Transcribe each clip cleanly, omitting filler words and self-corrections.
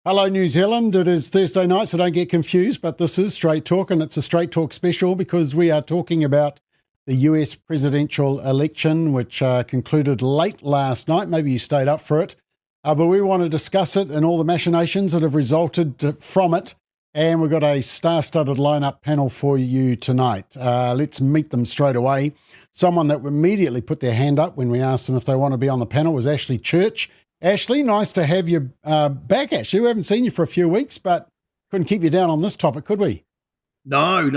Hello, New Zealand. It is Thursday night, so don't get confused, but this is Straight Talk, and it's a Straight Talk special because we are talking about the US presidential election, which concluded late last night. Maybe you stayed up for it, but we want to discuss it and all the machinations that have resulted from it, and we've got a star-studded lineup panel for you tonight. Let's meet them straight away. Someone that immediately put their hand up when we asked them if they want to be on the panel was Ashley Church. Ashley, nice to have you back, Ashley. We haven't seen you for a few weeks, but couldn't keep you down on this topic, could we? No,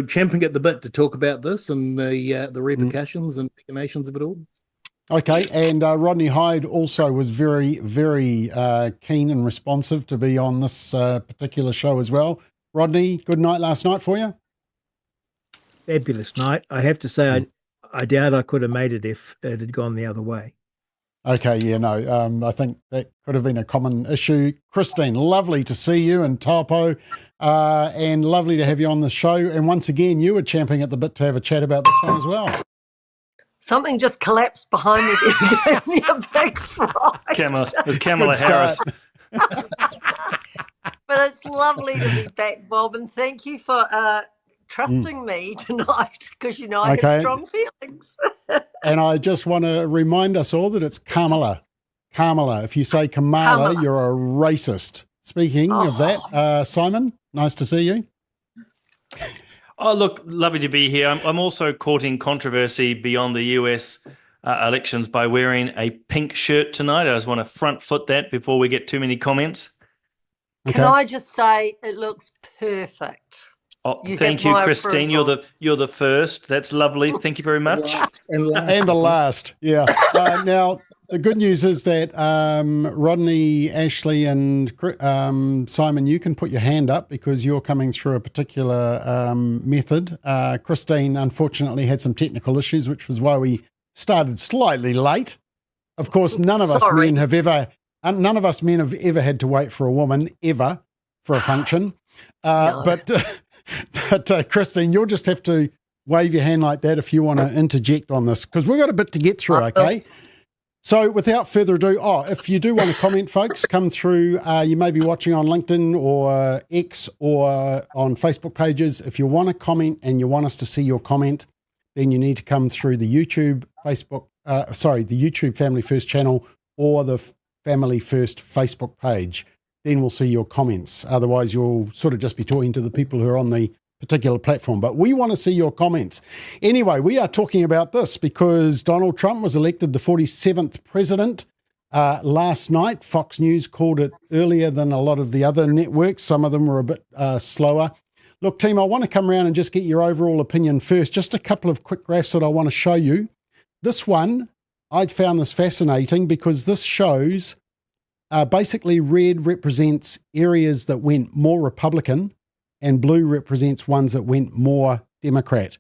champing at the bit to talk about this and the repercussions and machinations of it all. Okay, and Rodney Hide also was very, very keen and responsive to be on this particular show as well. Rodney, good night last night for you? Fabulous night. I have to say, I doubt I could have made it if it had gone the other way. Okay, yeah, no, I think that could have been a common issue. Christine, lovely to see you, and Taupo, and lovely to have you on the show. And once again, you were champing at the bit to have a chat about this one as well. Something just collapsed behind me and gave me a big fright. There's Kamala Harris. But it's lovely to be back, Bob, and thank you for trusting me tonight because, you know, I have strong feelings. And I just want to remind us all that it's Kamala. Kamala. If you say Kamala, you're a racist. Speaking of that, Simon, nice to see you. Oh, look, lovely to be here. I'm also courting controversy beyond the US elections by wearing a pink shirt tonight. I just want to front foot that before we get too many comments. Can I just say it looks perfect? Oh, thank you, Christine. Approval. You're the first. That's lovely. Thank you very much. And the last. Yeah. Now, the good news is that Rodney, Ashley, and Simon, you can put your hand up because you're coming through a particular method. Christine, unfortunately, had some technical issues, which was why we started slightly late. Of course, none of us men have ever had to wait for a woman ever for a function. No. But Christine, you'll just have to wave your hand like that if you want to interject on this, because we've got a bit to get through, okay? So without further ado, if you do want to comment, folks, come through. You may be watching on LinkedIn or X or on Facebook pages. If you want to comment and you want us to see your comment, then you need to come through the YouTube the YouTube Family First channel or the Family First Facebook page. Then we'll see your comments. Otherwise, you'll sort of just be talking to the people who are on the particular platform. But we want to see your comments. Anyway, we are talking about this because Donald Trump was elected the 47th president last night. Fox News called it earlier than a lot of the other networks. Some of them were a bit slower. Look, team, I want to come around and just get your overall opinion first. Just a couple of quick graphs that I want to show you. This one, I found this fascinating because this shows basically red represents areas that went more Republican and blue represents ones that went more Democrat.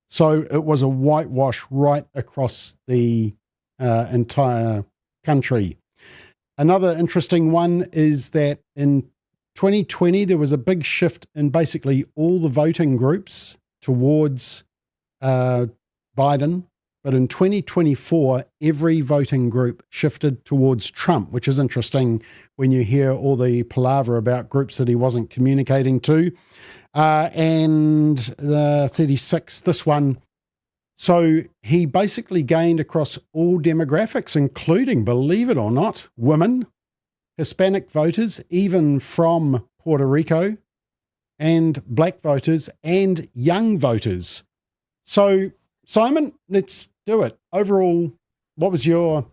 So it was a whitewash right across the entire country. Another interesting one is that in 2020, there was a big shift in basically all the voting groups towards Biden. But in 2024, every voting group shifted towards Trump, which is interesting when you hear all the palaver about groups that he wasn't communicating to. And the 36, this one. So he basically gained across all demographics, including, believe it or not, women, Hispanic voters, even from Puerto Rico, and black voters and young voters. So, Simon, let's do it. Overall, what was your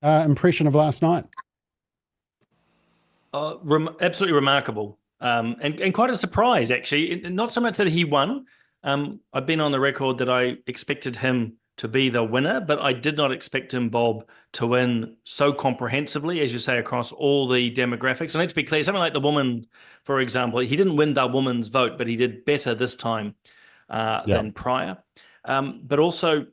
impression of last night? Absolutely remarkable, and quite a surprise, actually. Not so much that he won. I've been on the record that I expected him to be the winner, but I did not expect him, Bob, to win so comprehensively, as you say, across all the demographics. And let's be clear, something like the woman, for example, he didn't win the woman's vote, but he did better this time than prior. But also,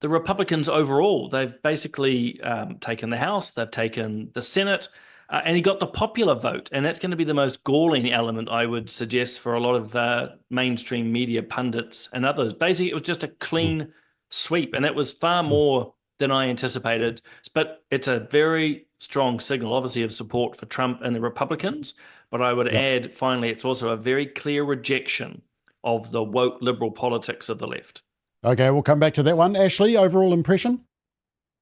the Republicans overall, they've basically taken the House, they've taken the Senate, and he got the popular vote. And that's going to be the most galling element, I would suggest, for a lot of mainstream media pundits and others. Basically, it was just a clean sweep, and that was far more than I anticipated. But it's a very strong signal, obviously, of support for Trump and the Republicans. But I would add, finally, it's also a very clear rejection of the woke liberal politics of the left. Okay, we'll come back to that one. Ashley, overall impression?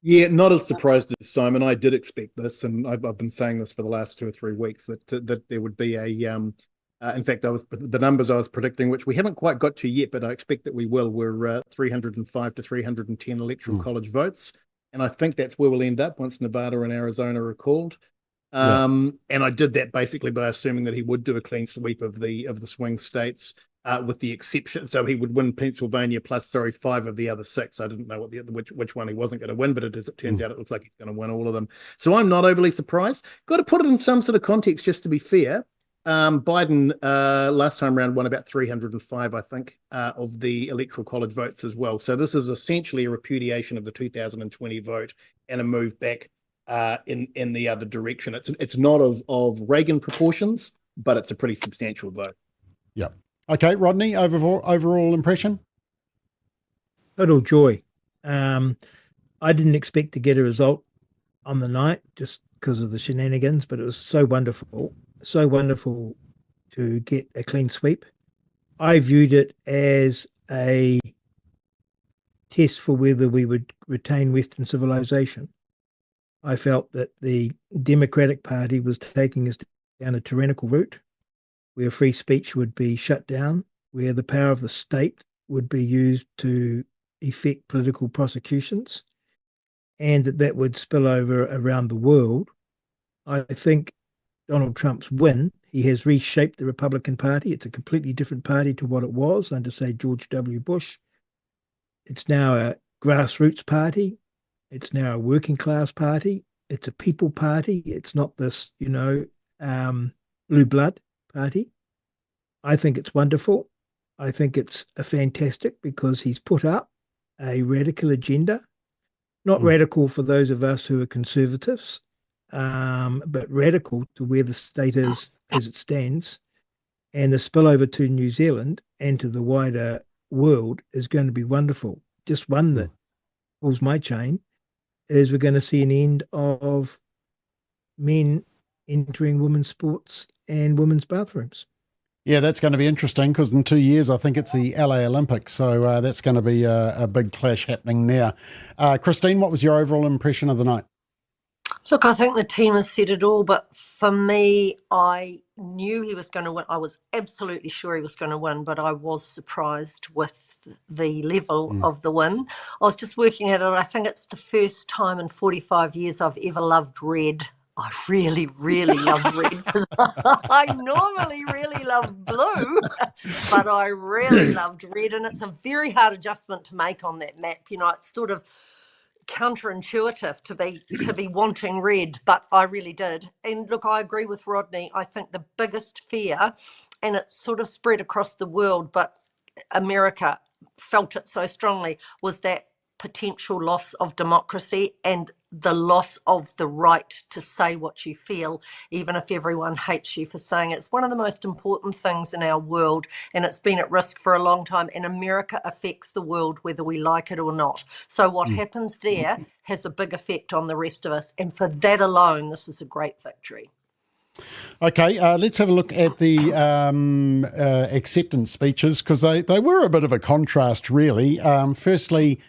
Yeah, not as surprised as Simon. I did expect this, and I've been saying this for the last 2 or 3 weeks that there would be a. In fact, the numbers I was predicting, which we haven't quite got to yet, but I expect that we will. Were 305 to 310 electoral college votes, and I think that's where we'll end up once Nevada and Arizona are called. And I did that basically by assuming that he would do a clean sweep of the swing states. With the exception, so he would win Pennsylvania plus 5 of the other 6. I didn't know which one he wasn't going to win, but as it turns out, it looks like he's going to win all of them. So I'm not overly surprised. Got to put it in some sort of context, just to be fair. Biden last time round won about 305, I think, of the electoral college votes as well. So this is essentially a repudiation of the 2020 vote and a move back in the other direction. It's not of Reagan proportions, but it's a pretty substantial vote. Yeah. Okay, Rodney, overall impression? Total joy. I didn't expect to get a result on the night just because of the shenanigans, but it was so wonderful to get a clean sweep. I viewed it as a test for whether we would retain Western civilization. I felt that the Democratic Party was taking us down a tyrannical route, where free speech would be shut down, where the power of the state would be used to effect political prosecutions, and that would spill over around the world. I think Donald Trump's win, he has reshaped the Republican Party. It's a completely different party to what it was under, say, George W. Bush. It's now a grassroots party. It's now a working class party. It's a people party. It's not this, blue blood party. I think it's wonderful. I think it's a fantastic because he's put up a radical agenda, not radical for those of us who are conservatives, but radical to where the state is as it stands. And the spillover to New Zealand and to the wider world is going to be wonderful. Just one that pulls my chain is we're going to see an end of men entering women's sports and women's bathrooms. Yeah, that's going to be interesting because in 2 years, I think it's the LA Olympics. So that's going to be a big clash happening there. Christine, what was your overall impression of the night? Look, I think the team has said it all, but for me, I knew he was going to win. I was absolutely sure he was going to win, but I was surprised with the level of the win. I was just working at it. I think it's the first time in 45 years I've ever loved red. I really, really love red because I normally really love blue, but I really loved red, and it's a very hard adjustment to make on that map. It's sort of counterintuitive to be wanting red, but I really did. And look, I agree with Rodney. I think the biggest fear, and it's sort of spread across the world, but America felt it so strongly, was that potential loss of democracy and the loss of the right to say what you feel, even if everyone hates you for saying it. It's one of the most important things in our world, and it's been at risk for a long time. And America affects the world whether we like it or not. So what happens there has a big effect on the rest of us. And for that alone, this is a great victory. Okay, let's have a look at the acceptance speeches because they were a bit of a contrast, really. Firstly,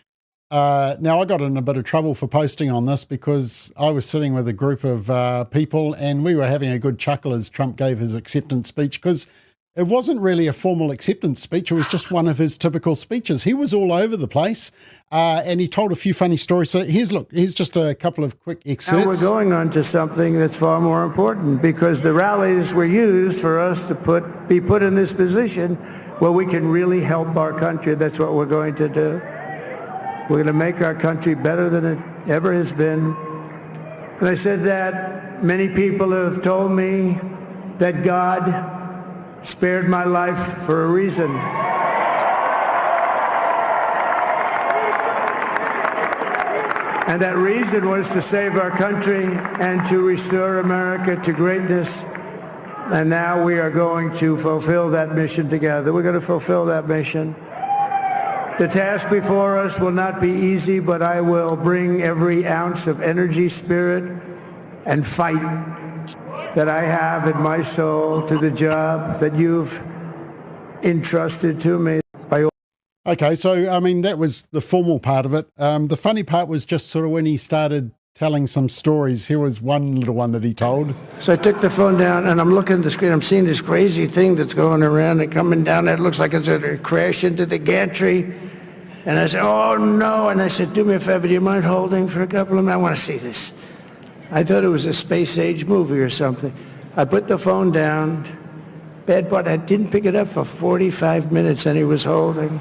now I got in a bit of trouble for posting on this because I was sitting with a group of people and we were having a good chuckle as Trump gave his acceptance speech because it wasn't really a formal acceptance speech. It was just one of his typical speeches. He was all over the place and he told a few funny stories. So here's just a couple of quick excerpts. Now we're going on to something that's far more important because the rallies were used for us to be put in this position where we can really help our country. That's what we're going to do. We're going to make our country better than it ever has been. And I said that many people have told me that God spared my life for a reason. And that reason was to save our country and to restore America to greatness. And now we are going to fulfill that mission together. We're going to fulfill that mission. The task before us will not be easy, but I will bring every ounce of energy, spirit, and fight that I have in my soul to the job that you've entrusted to me by all. Okay, so, I mean, that was the formal part of it. The funny part was just sort of when he started telling some stories. Here was one little one that he told. So I took the phone down and I'm looking at the screen. I'm seeing this crazy thing that's going around and coming down. It looks like it's going to crash into the gantry. And I said, oh no. And I said, do me a favor, do you mind holding for a couple of minutes? I want to see this. I thought it was a space age movie or something. I put the phone down. Bad part, I didn't pick it up for 45 minutes and he was holding.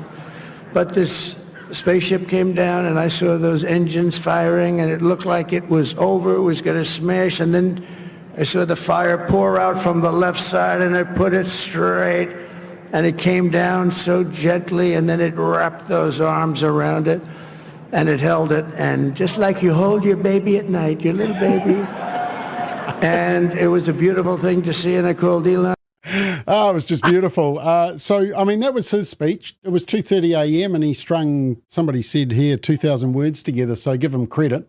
But this spaceship came down and I saw those engines firing and it looked like it was over, it was going to smash, and then I saw the fire pour out from the left side and I put it straight and it came down so gently and then it wrapped those arms around it and it held it, and just like you hold your baby at night, your little baby. And it was a beautiful thing to see, and I called Elon. Oh, it was just beautiful. So, I mean, that was his speech. It was 2:30 a.m. and he strung, somebody said here, 2,000 words together, so give him credit.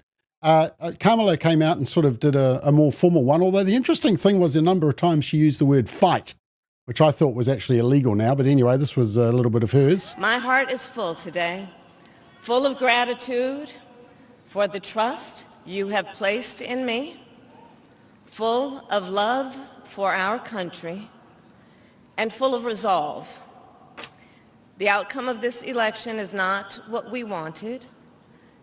Kamala came out and sort of did a more formal one, although the interesting thing was a number of times she used the word fight, which I thought was actually illegal now. But anyway, this was a little bit of hers. My heart is full today, full of gratitude for the trust you have placed in me, full of love for our country, and full of resolve. The outcome of this election is not what we wanted,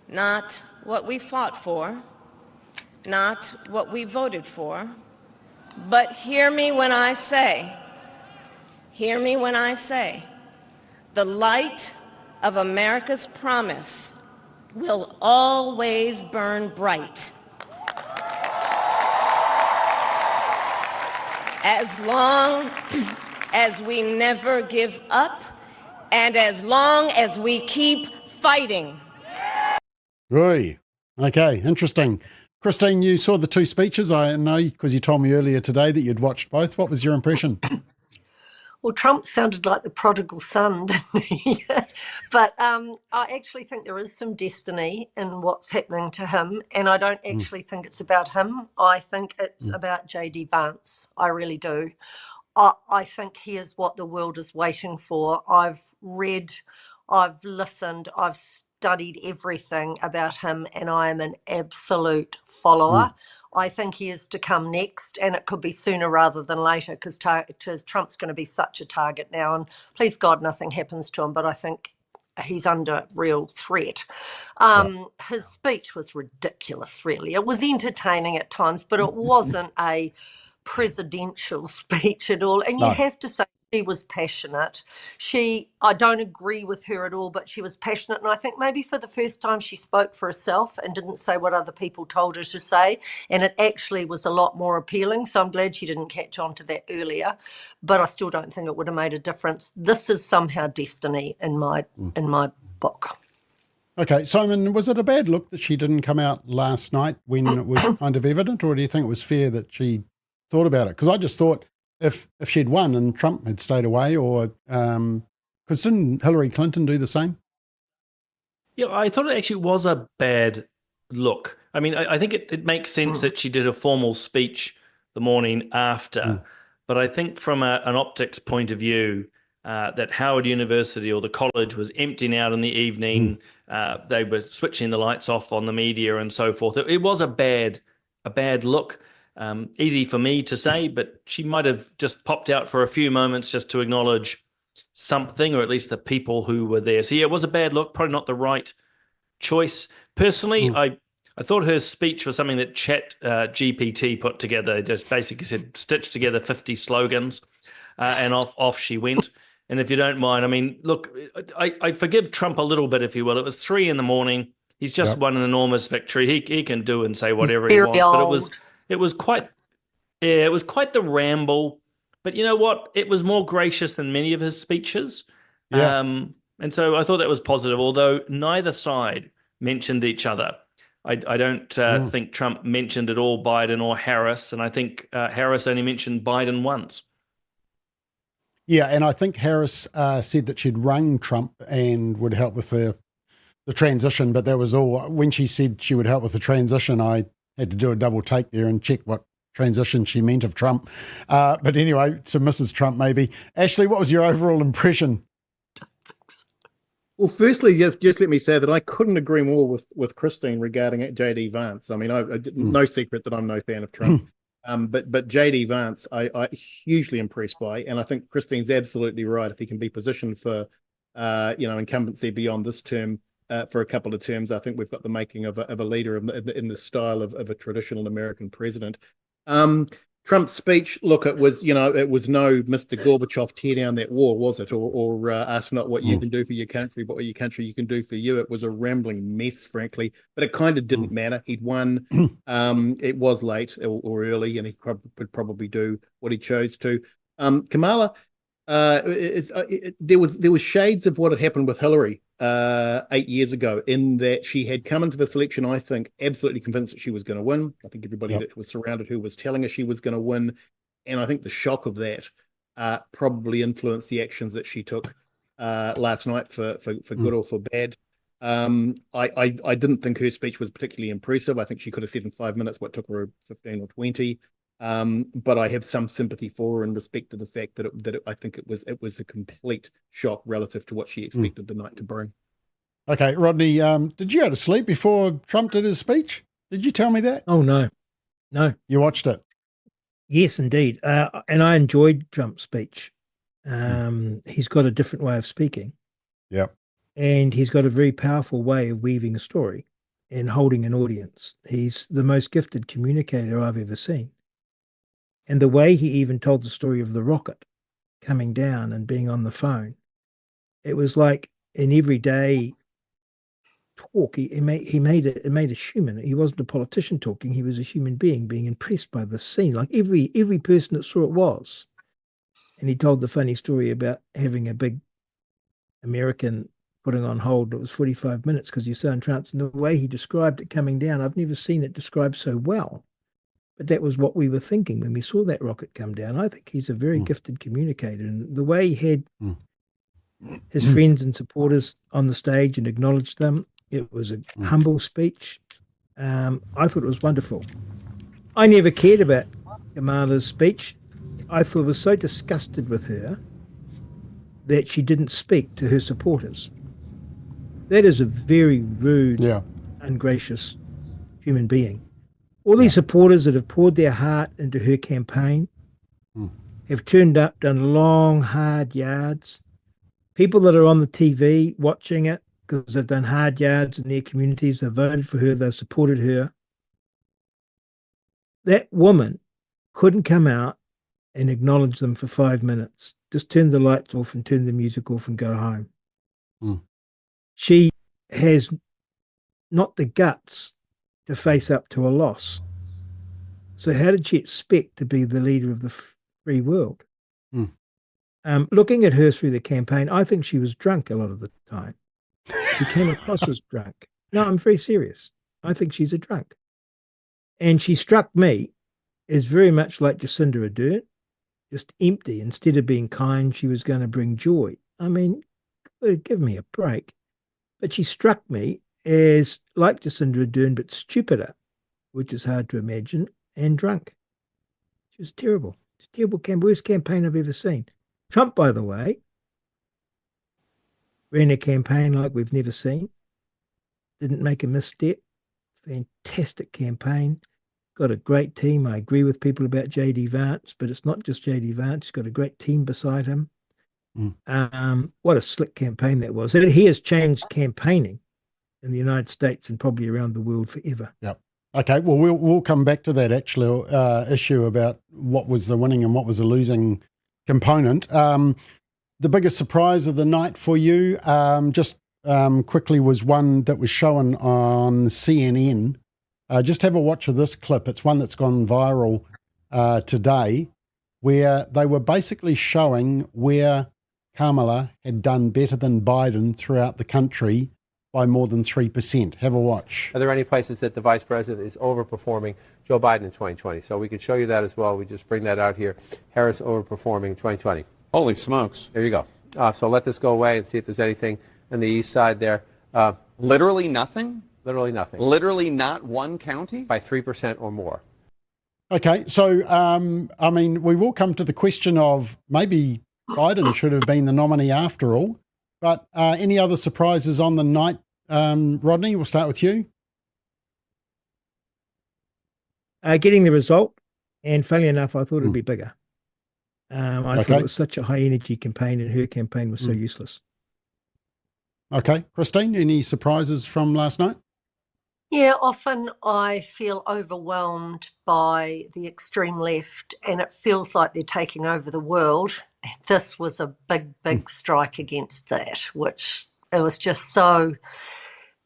not what we fought for, not what we voted for, but hear me when I say, the light of America's promise will always burn bright. As long as we never give up, and as long as we keep fighting. Right. Okay, interesting. Christine, you saw the two speeches, I know, because you told me earlier today that you'd watched both. What was your impression? Well, Trump sounded like the prodigal son, didn't he? But I actually think there is some destiny in what's happening to him, and I don't actually think it's about him. I think it's about J.D. Vance. I really do. I think he is what the world is waiting for. I've read, I've listened, I've studied everything about him, and I am an absolute follower. I think he is to come next, and it could be sooner rather than later, because Trump's going to be such a target now, and please God nothing happens to him, but I think he's under real threat. His speech was ridiculous, really. It was entertaining at times, but it wasn't a presidential speech at all. And you have to say she was passionate. I don't agree with her at all, but she was passionate. And I think maybe for the first time she spoke for herself and didn't say what other people told her to say. And it actually was a lot more appealing. So I'm glad she didn't catch on to that earlier. But I still don't think it would have made a difference. This is somehow destiny in my book. Okay, Simon, was it a bad look that she didn't come out last night when it was kind of evident, or do you think it was fair that she thought about it? Because I just thought if she'd won and Trump had stayed away, or because didn't Hillary Clinton do the same? Yeah, I thought it actually was a bad look. I mean, I think it makes sense that she did a formal speech the morning after, but I think from an optics point of view, that Howard University or the college was emptying out in the evening. They were switching the lights off on the media and so forth. It was a bad look. Easy for me to say, but she might have just popped out for a few moments just to acknowledge something, or at least the people who were there. So yeah, it was a bad look, probably not the right choice. Personally, I thought her speech was something that Chat GPT put together. It just basically said, stitch together 50 slogans, and off she went. And if you don't mind, I mean, look, I forgive Trump a little bit, if you will. It was 3 a.m. He's just won an enormous victory. He can do and say whatever he wants. But it was quite the ramble. But you know what? It was more gracious than many of his speeches. Yeah. And so I thought that was positive, although neither side mentioned each other. I don't think Trump mentioned at all Biden or Harris, and I think Harris only mentioned Biden once. Yeah, and I think Harris said that she'd rung Trump and would help with the transition, but that was all. When she said she would help with the transition, I had to do a double take there and check what transition she meant of Trump. But anyway, to Mrs. Trump maybe. Ashley, what was your overall impression? Well, firstly, just let me say that I couldn't agree more with Christine regarding J.D. Vance. I mean, no secret that I'm no fan of Trump. But J.D. Vance, I hugely impressed by, and I think Christine's absolutely right. If he can be positioned for, incumbency beyond this term for a couple of terms, I think we've got the making of a leader in the style of a traditional American president. Trump's speech, look, it was no Mr. Gorbachev tear down that wall, was it? Or ask not what you can do for your country, but what your country you can do for you. It was a rambling mess, frankly, but it kind of didn't matter. He'd won. It was late or early, and he could probably do what he chose to. Kamala, there was shades of what had happened with Hillary 8 years ago, in that she had come into this election, I think, absolutely convinced that she was going to win. I think everybody that was surrounded her was telling her she was going to win, and I think the shock of that probably influenced the actions that she took last night for good or for bad. I didn't think her speech was particularly impressive. I think she could have said in 5 minutes what took her 15 or 20. But I have some sympathy for her in respect to the fact that I think it was a complete shock relative to what she expected the night to bring. Okay, Rodney, did you go to sleep before Trump did his speech? Did you tell me that? Oh, no. You watched it? Yes, indeed. And I enjoyed Trump's speech. He's got a different way of speaking. Yep. And he's got a very powerful way of weaving a story and holding an audience. He's the most gifted communicator I've ever seen. And the way he even told the story of the rocket coming down and being on the phone, it was like an everyday talk. It made us human. He wasn't a politician talking. He was a human being impressed by the scene, like every person that saw it was. And he told the funny story about having a big American putting on hold. It was 45 minutes because you saw entranced. And the way he described it coming down, I've never seen it described so well. But that was what we were thinking when we saw that rocket come down. I think he's a very gifted communicator. And the way he had his friends and supporters on the stage and acknowledged them, it was a humble speech. I thought it was wonderful. I never cared about Kamala's speech. I was so disgusted with her that she didn't speak to her supporters. That is a very rude, ungracious human being. All these supporters that have poured their heart into her campaign have turned up, done long, hard yards. People that are on the TV watching it because they've done hard yards in their communities, they've voted for her, they've supported her. That woman couldn't come out and acknowledge them for 5 minutes. Just turn the lights off and turn the music off and go home. She has not the guts to face up to a loss. So how did she expect to be the leader of the free world? Looking at her through the campaign, I think she was drunk a lot of the time. She came across as drunk. No, I'm very serious. I think she's a drunk. And she struck me as very much like Jacinda Ardern, just empty. Instead of being kind, she was going to bring joy. I mean, give me a break. But she struck me as like Jacinda Ardern, but stupider, which is hard to imagine, and drunk. She was terrible. It's a terrible worst campaign I've ever seen. Trump, by the way, ran a campaign like we've never seen. Didn't make a misstep. Fantastic campaign. Got a great team. I agree with people about J.D. Vance, but it's not just J.D. Vance. He's got a great team beside him. What a slick campaign that was. He has changed campaigning in the United States and probably around the world forever. Yep. Okay, well, we'll come back to that actually issue about what was the winning and what was the losing component. The biggest surprise of the night for you, just quickly, was one that was shown on CNN. Just have a watch of this clip. It's one that's gone viral today, where they were basically showing where Kamala had done better than Biden throughout the country by more than 3%. Have a watch. Are there any places that the vice president is overperforming Joe Biden in 2020? So we could show you that as well. We just bring that out here. Harris overperforming 2020. Holy smokes. There you go. So let this go away and see if there's anything on the east side there. Literally nothing? Literally nothing. Literally not one county? By 3% or more. Okay, so, I mean, we will come to the question of maybe Biden should have been the nominee after all, but any other surprises on the night? Rodney, we'll start with you. Getting the result, and funnily enough, I thought it'd be bigger. I thought it was such a high energy campaign, and her campaign was so useless. Okay, Christine, any surprises from last night? Yeah, often I feel overwhelmed by the extreme left, and it feels like they're taking over the world. This was a big strike against that, which it was just so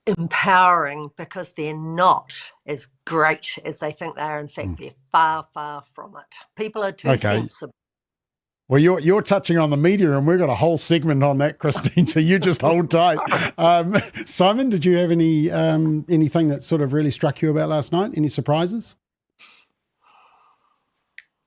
empowering, because they're not as great as they think they are. In fact, they're far from it. People are too sensible. Well, you're touching on the media, and we've got a whole segment on that, Christine. So you just hold tight. Simon, did you have anything that sort of really struck you about last night? Any surprises?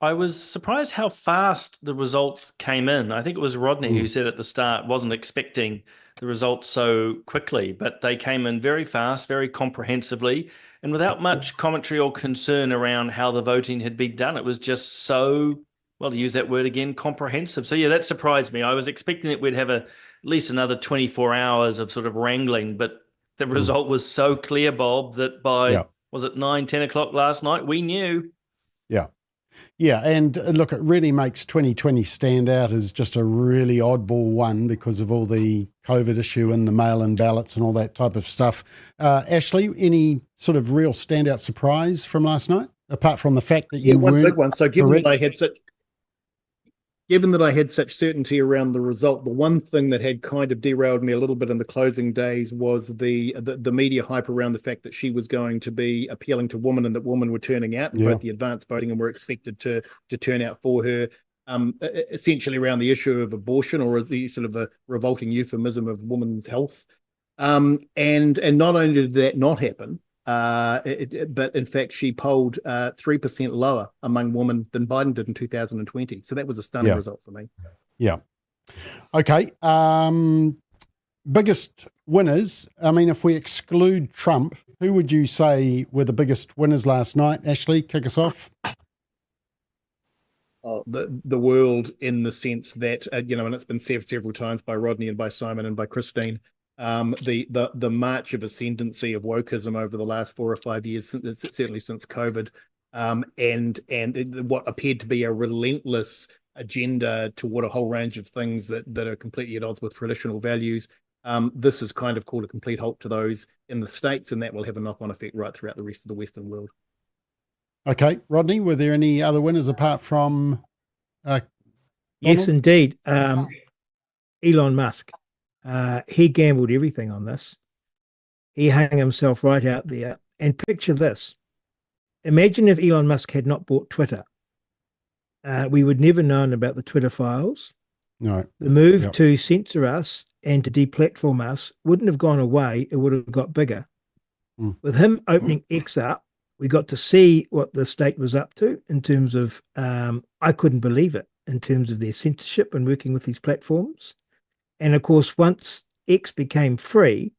I was surprised how fast the results came in. I think it was Rodney who said at the start wasn't expecting the results so quickly, but they came in very fast, very comprehensively, and without much commentary or concern around how the voting had been done. It was just so, well, to use that word again, comprehensive. So yeah, that surprised me. I was expecting that we'd have at least another 24 hours of sort of wrangling, but the result was so clear, Bob, that by, was it 9, 10 o'clock last night, we knew. Yeah. Yeah, and look, it really makes 2020 stand out as just a really oddball one because of all the COVID issue and the mail-in ballots and all that type of stuff. Ashley, any sort of real standout surprise from last night, apart from the fact that you weren't one big one. So given correct? that I had such certainty around the result, the one thing that had kind of derailed me a little bit in the closing days was the media hype around the fact that she was going to be appealing to women and that women were turning out, and both the advanced voting and were expected to turn out for her, essentially around the issue of abortion, or as the sort of a revolting euphemism of women's health. And not only did that not happen, but in fact, she polled 3% lower among women than Biden did in 2020. So that was a stunning result for me. Yeah. Okay. Biggest winners. I mean, if we exclude Trump, who would you say were the biggest winners last night? Ashley, kick us off. The world, in the sense that, and it's been said several times by Rodney and by Simon and by Christine, the march of ascendancy of wokeism over the last 4 or 5 years, certainly since COVID, and what appeared to be a relentless agenda toward a whole range of things that are completely at odds with traditional values. This has kind of called a complete halt to those in the States, and that will have a knock-on effect right throughout the rest of the Western world. Okay, Rodney, were there any other winners apart from Yes, indeed. Elon Musk. He gambled everything on this. He hung himself right out there. And picture this. Imagine if Elon Musk had not bought Twitter. We would never known about the Twitter files. No. The move to censor us and to deplatform us wouldn't have gone away. It would have got bigger. With him opening X up, we got to see what the state was up to in terms of, I couldn't believe it, in terms of their censorship and working with these platforms. And of course, once X became free,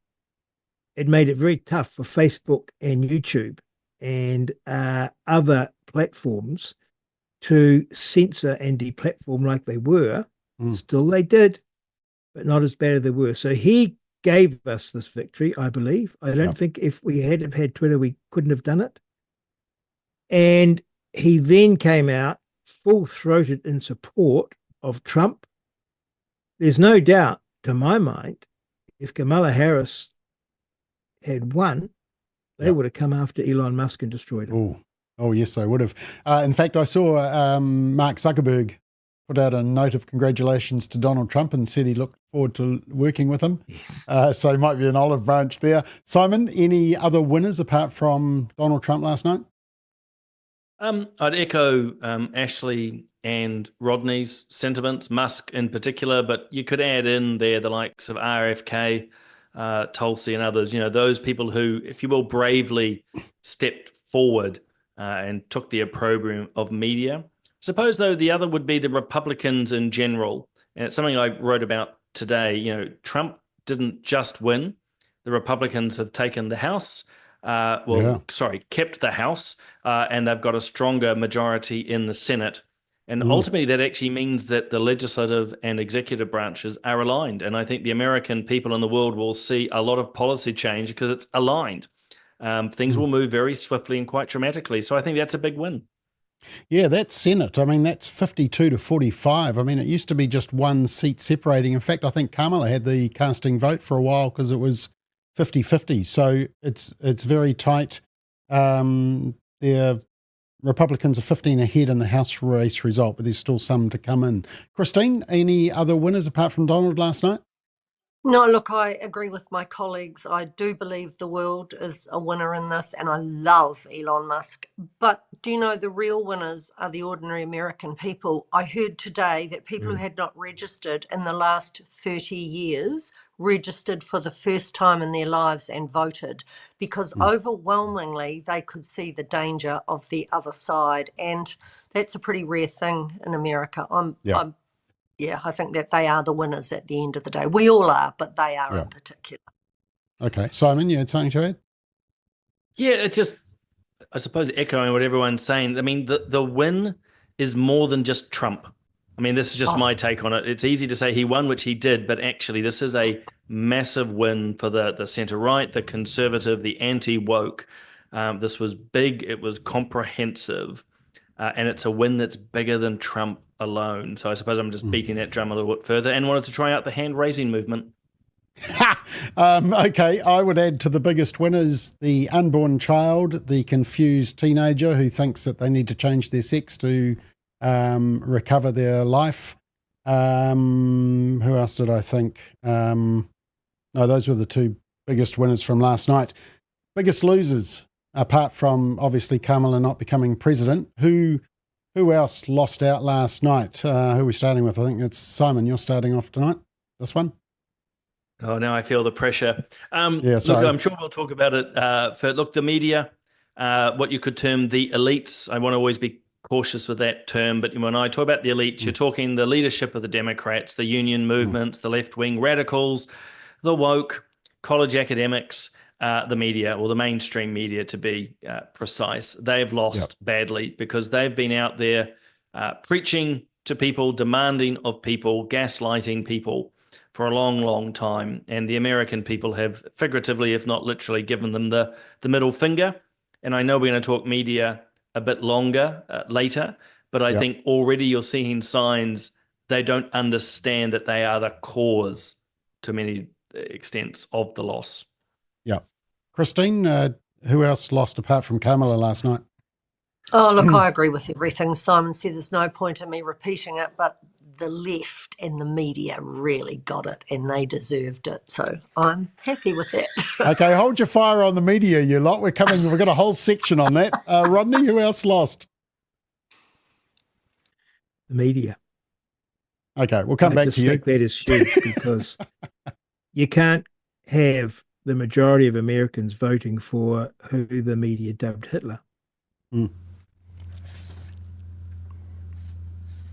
it made it very tough for Facebook and YouTube and other platforms to censor and deplatform like they were. Still they did, but not as bad as they were. So he gave us this victory, I believe. I don't think if we had have had Twitter, we couldn't have done it. And he then came out full-throated in support of Trump. There's no doubt, to my mind, if Kamala Harris had won, they would have come after Elon Musk and destroyed him. Oh, yes, they would have. In fact, I saw Mark Zuckerberg put out a note of congratulations to Donald Trump and said he looked forward to working with him. Yes. So it might be an olive branch there. Simon, any other winners apart from Donald Trump last night? I'd echo Ashley and Rodney's sentiments, Musk in particular, but you could add in there the likes of RFK, Tulsi and others, those people who, if you will, bravely stepped forward and took the opprobrium of media. Suppose, though, the other would be the Republicans in general. And it's something I wrote about today. Trump didn't just win. the Republicans have taken the House, kept the House, and they've got a stronger majority in the Senate. And ultimately, that actually means that the legislative and executive branches are aligned. And I think the American people in the world will see a lot of policy change because it's aligned. Things will move very swiftly and quite dramatically. So I think that's a big win. Yeah, that's Senate. I mean, that's 52 to 45. I mean, it used to be just one seat separating. In fact, I think Kamala had the casting vote for a while because it was 50-50. So it's very tight. The Republicans are 15 ahead in the House race result, but there's still some to come in. Christine, any other winners apart from Donald last night? No, look, I agree with my colleagues. I do believe the world is a winner in this, and I love Elon Musk. But do you know the real winners are the ordinary American people? I heard today that people who had not registered in the last 30 years registered for the first time in their lives and voted because overwhelmingly they could see the danger of the other side. And that's a pretty rare thing in America. I think that they are the winners at the end of the day. We all are, but they are in particular. Okay. Simon, you had something to add? Yeah, it's just, I suppose, echoing what everyone's saying. I mean, the win is more than just Trump. I mean, this is just my take on it. It's easy to say he won, which he did, but actually this is a massive win for the centre-right, the conservative, the anti-woke. This was big. It was comprehensive. And it's a win that's bigger than Trump alone. So I suppose I'm just beating that drum a little bit further and wanted to try out the hand-raising movement. Okay, I would add to the biggest winners the unborn child, the confused teenager who thinks that they need to change their sex to recover their life. Who else did I think? No, those were the two biggest winners from last night. Biggest losers, apart from obviously Kamala not becoming president, who else lost out last night? Who are we starting with? I think it's Simon. You're starting off tonight. This one. Oh, now I feel the pressure. Yeah, sorry. Look, I'm sure we'll talk about it. The media, what you could term the elites. I want to always be cautious with that term, but when I talk about the elites, you're talking the leadership of the Democrats, the union movements, the left-wing radicals, the woke, college academics, the media, or the mainstream media to be precise. They've lost badly because they've been out there preaching to people, demanding of people, gaslighting people for a long, long time. And the American people have figuratively, if not literally, given them the middle finger. And I know we're going to talk media a bit longer later, but I think already you're seeing signs they don't understand that they are the cause to many extents of the loss. Yeah. Christine, who else lost apart from Kamala last night? Oh, look, I agree with everything Simon said. There's no point in me repeating it, but the left and the media really got it and they deserved it. So I'm happy with that. Okay, hold your fire on the media, you lot. We've got a whole section on that. Rodney, who else lost? The media. Okay, we'll come back to you. That is huge because you can't have the majority of Americans voting for who the media dubbed Hitler.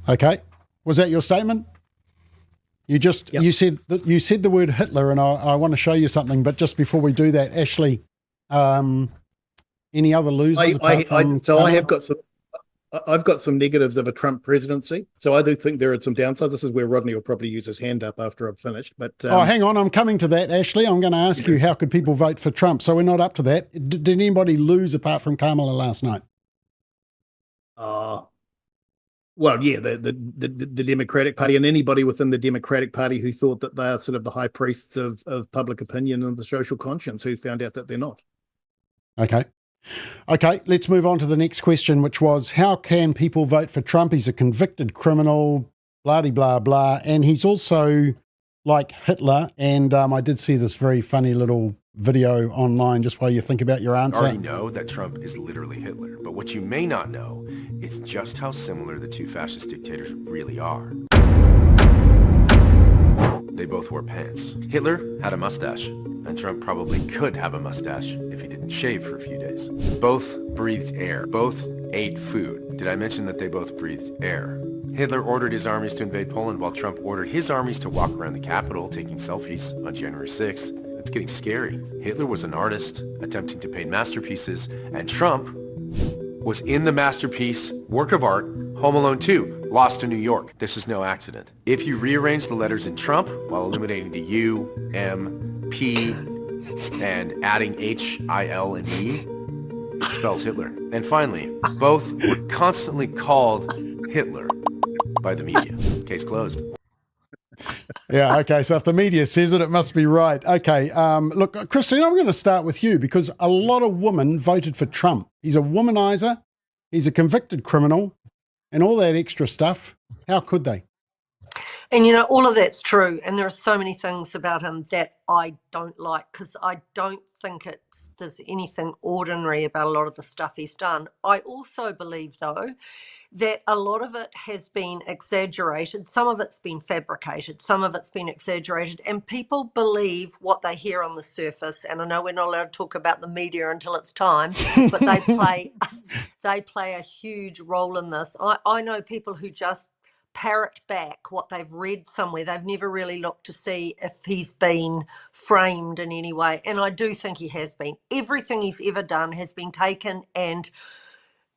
Okay. Was that your statement? You said the word Hitler, and I want to show you something. But just before we do that, Ashley, any other losers? I've got some negatives of a Trump presidency. So I do think there are some downsides. This is where Rodney will probably use his hand up after I've finished. But hang on, I'm coming to that, Ashley. I'm going to ask you, how could people vote for Trump? So we're not up to that. Did anybody lose apart from Kamala last night? Well, yeah, the Democratic Party and anybody within the Democratic Party who thought that they are sort of the high priests of public opinion and the social conscience, who found out that they're not. Okay, let's move on to the next question, which was, how can people vote for Trump? He's a convicted criminal, blah, and he's also like Hitler. And I did see this very funny little video online just while you think about your answer. You already know that Trump is literally Hitler, but what you may not know is just how similar the two fascist dictators really are. They both wore pants. Hitler had a mustache, and Trump probably could have a mustache if he didn't shave for a few days. Both breathed air. Both ate food. Did I mention that they both breathed air? Hitler ordered his armies to invade Poland while Trump ordered his armies to walk around the Capitol taking selfies on January 6th. The It's getting scary. Hitler was an artist attempting to paint masterpieces, and Trump was in the masterpiece, work of art, Home Alone 2, Lost in New York. This is no accident. If you rearrange the letters in Trump while eliminating the U, M, P, and adding H, I, L, and E, it spells Hitler. And finally, both were constantly called Hitler by the media. Case closed. Yeah, okay. So if the media says it, it must be right. Okay. Look, Christine, I'm going to start with you because a lot of women voted for Trump. He's a womanizer. He's a convicted criminal and all that extra stuff. How could they? And, you know, all of that's true. And there are so many things about him that I don't like because I don't think there's anything ordinary about a lot of the stuff he's done. I also believe, though, that a lot of it has been exaggerated. Some of it's been fabricated. Some of it's been exaggerated. And people believe what they hear on the surface. And I know we're not allowed to talk about the media until it's time, but they play a huge role in this. I know people who just parrot back what they've read somewhere. They've never really looked to see if he's been framed in any way. And I do think he has been. Everything he's ever done has been taken, and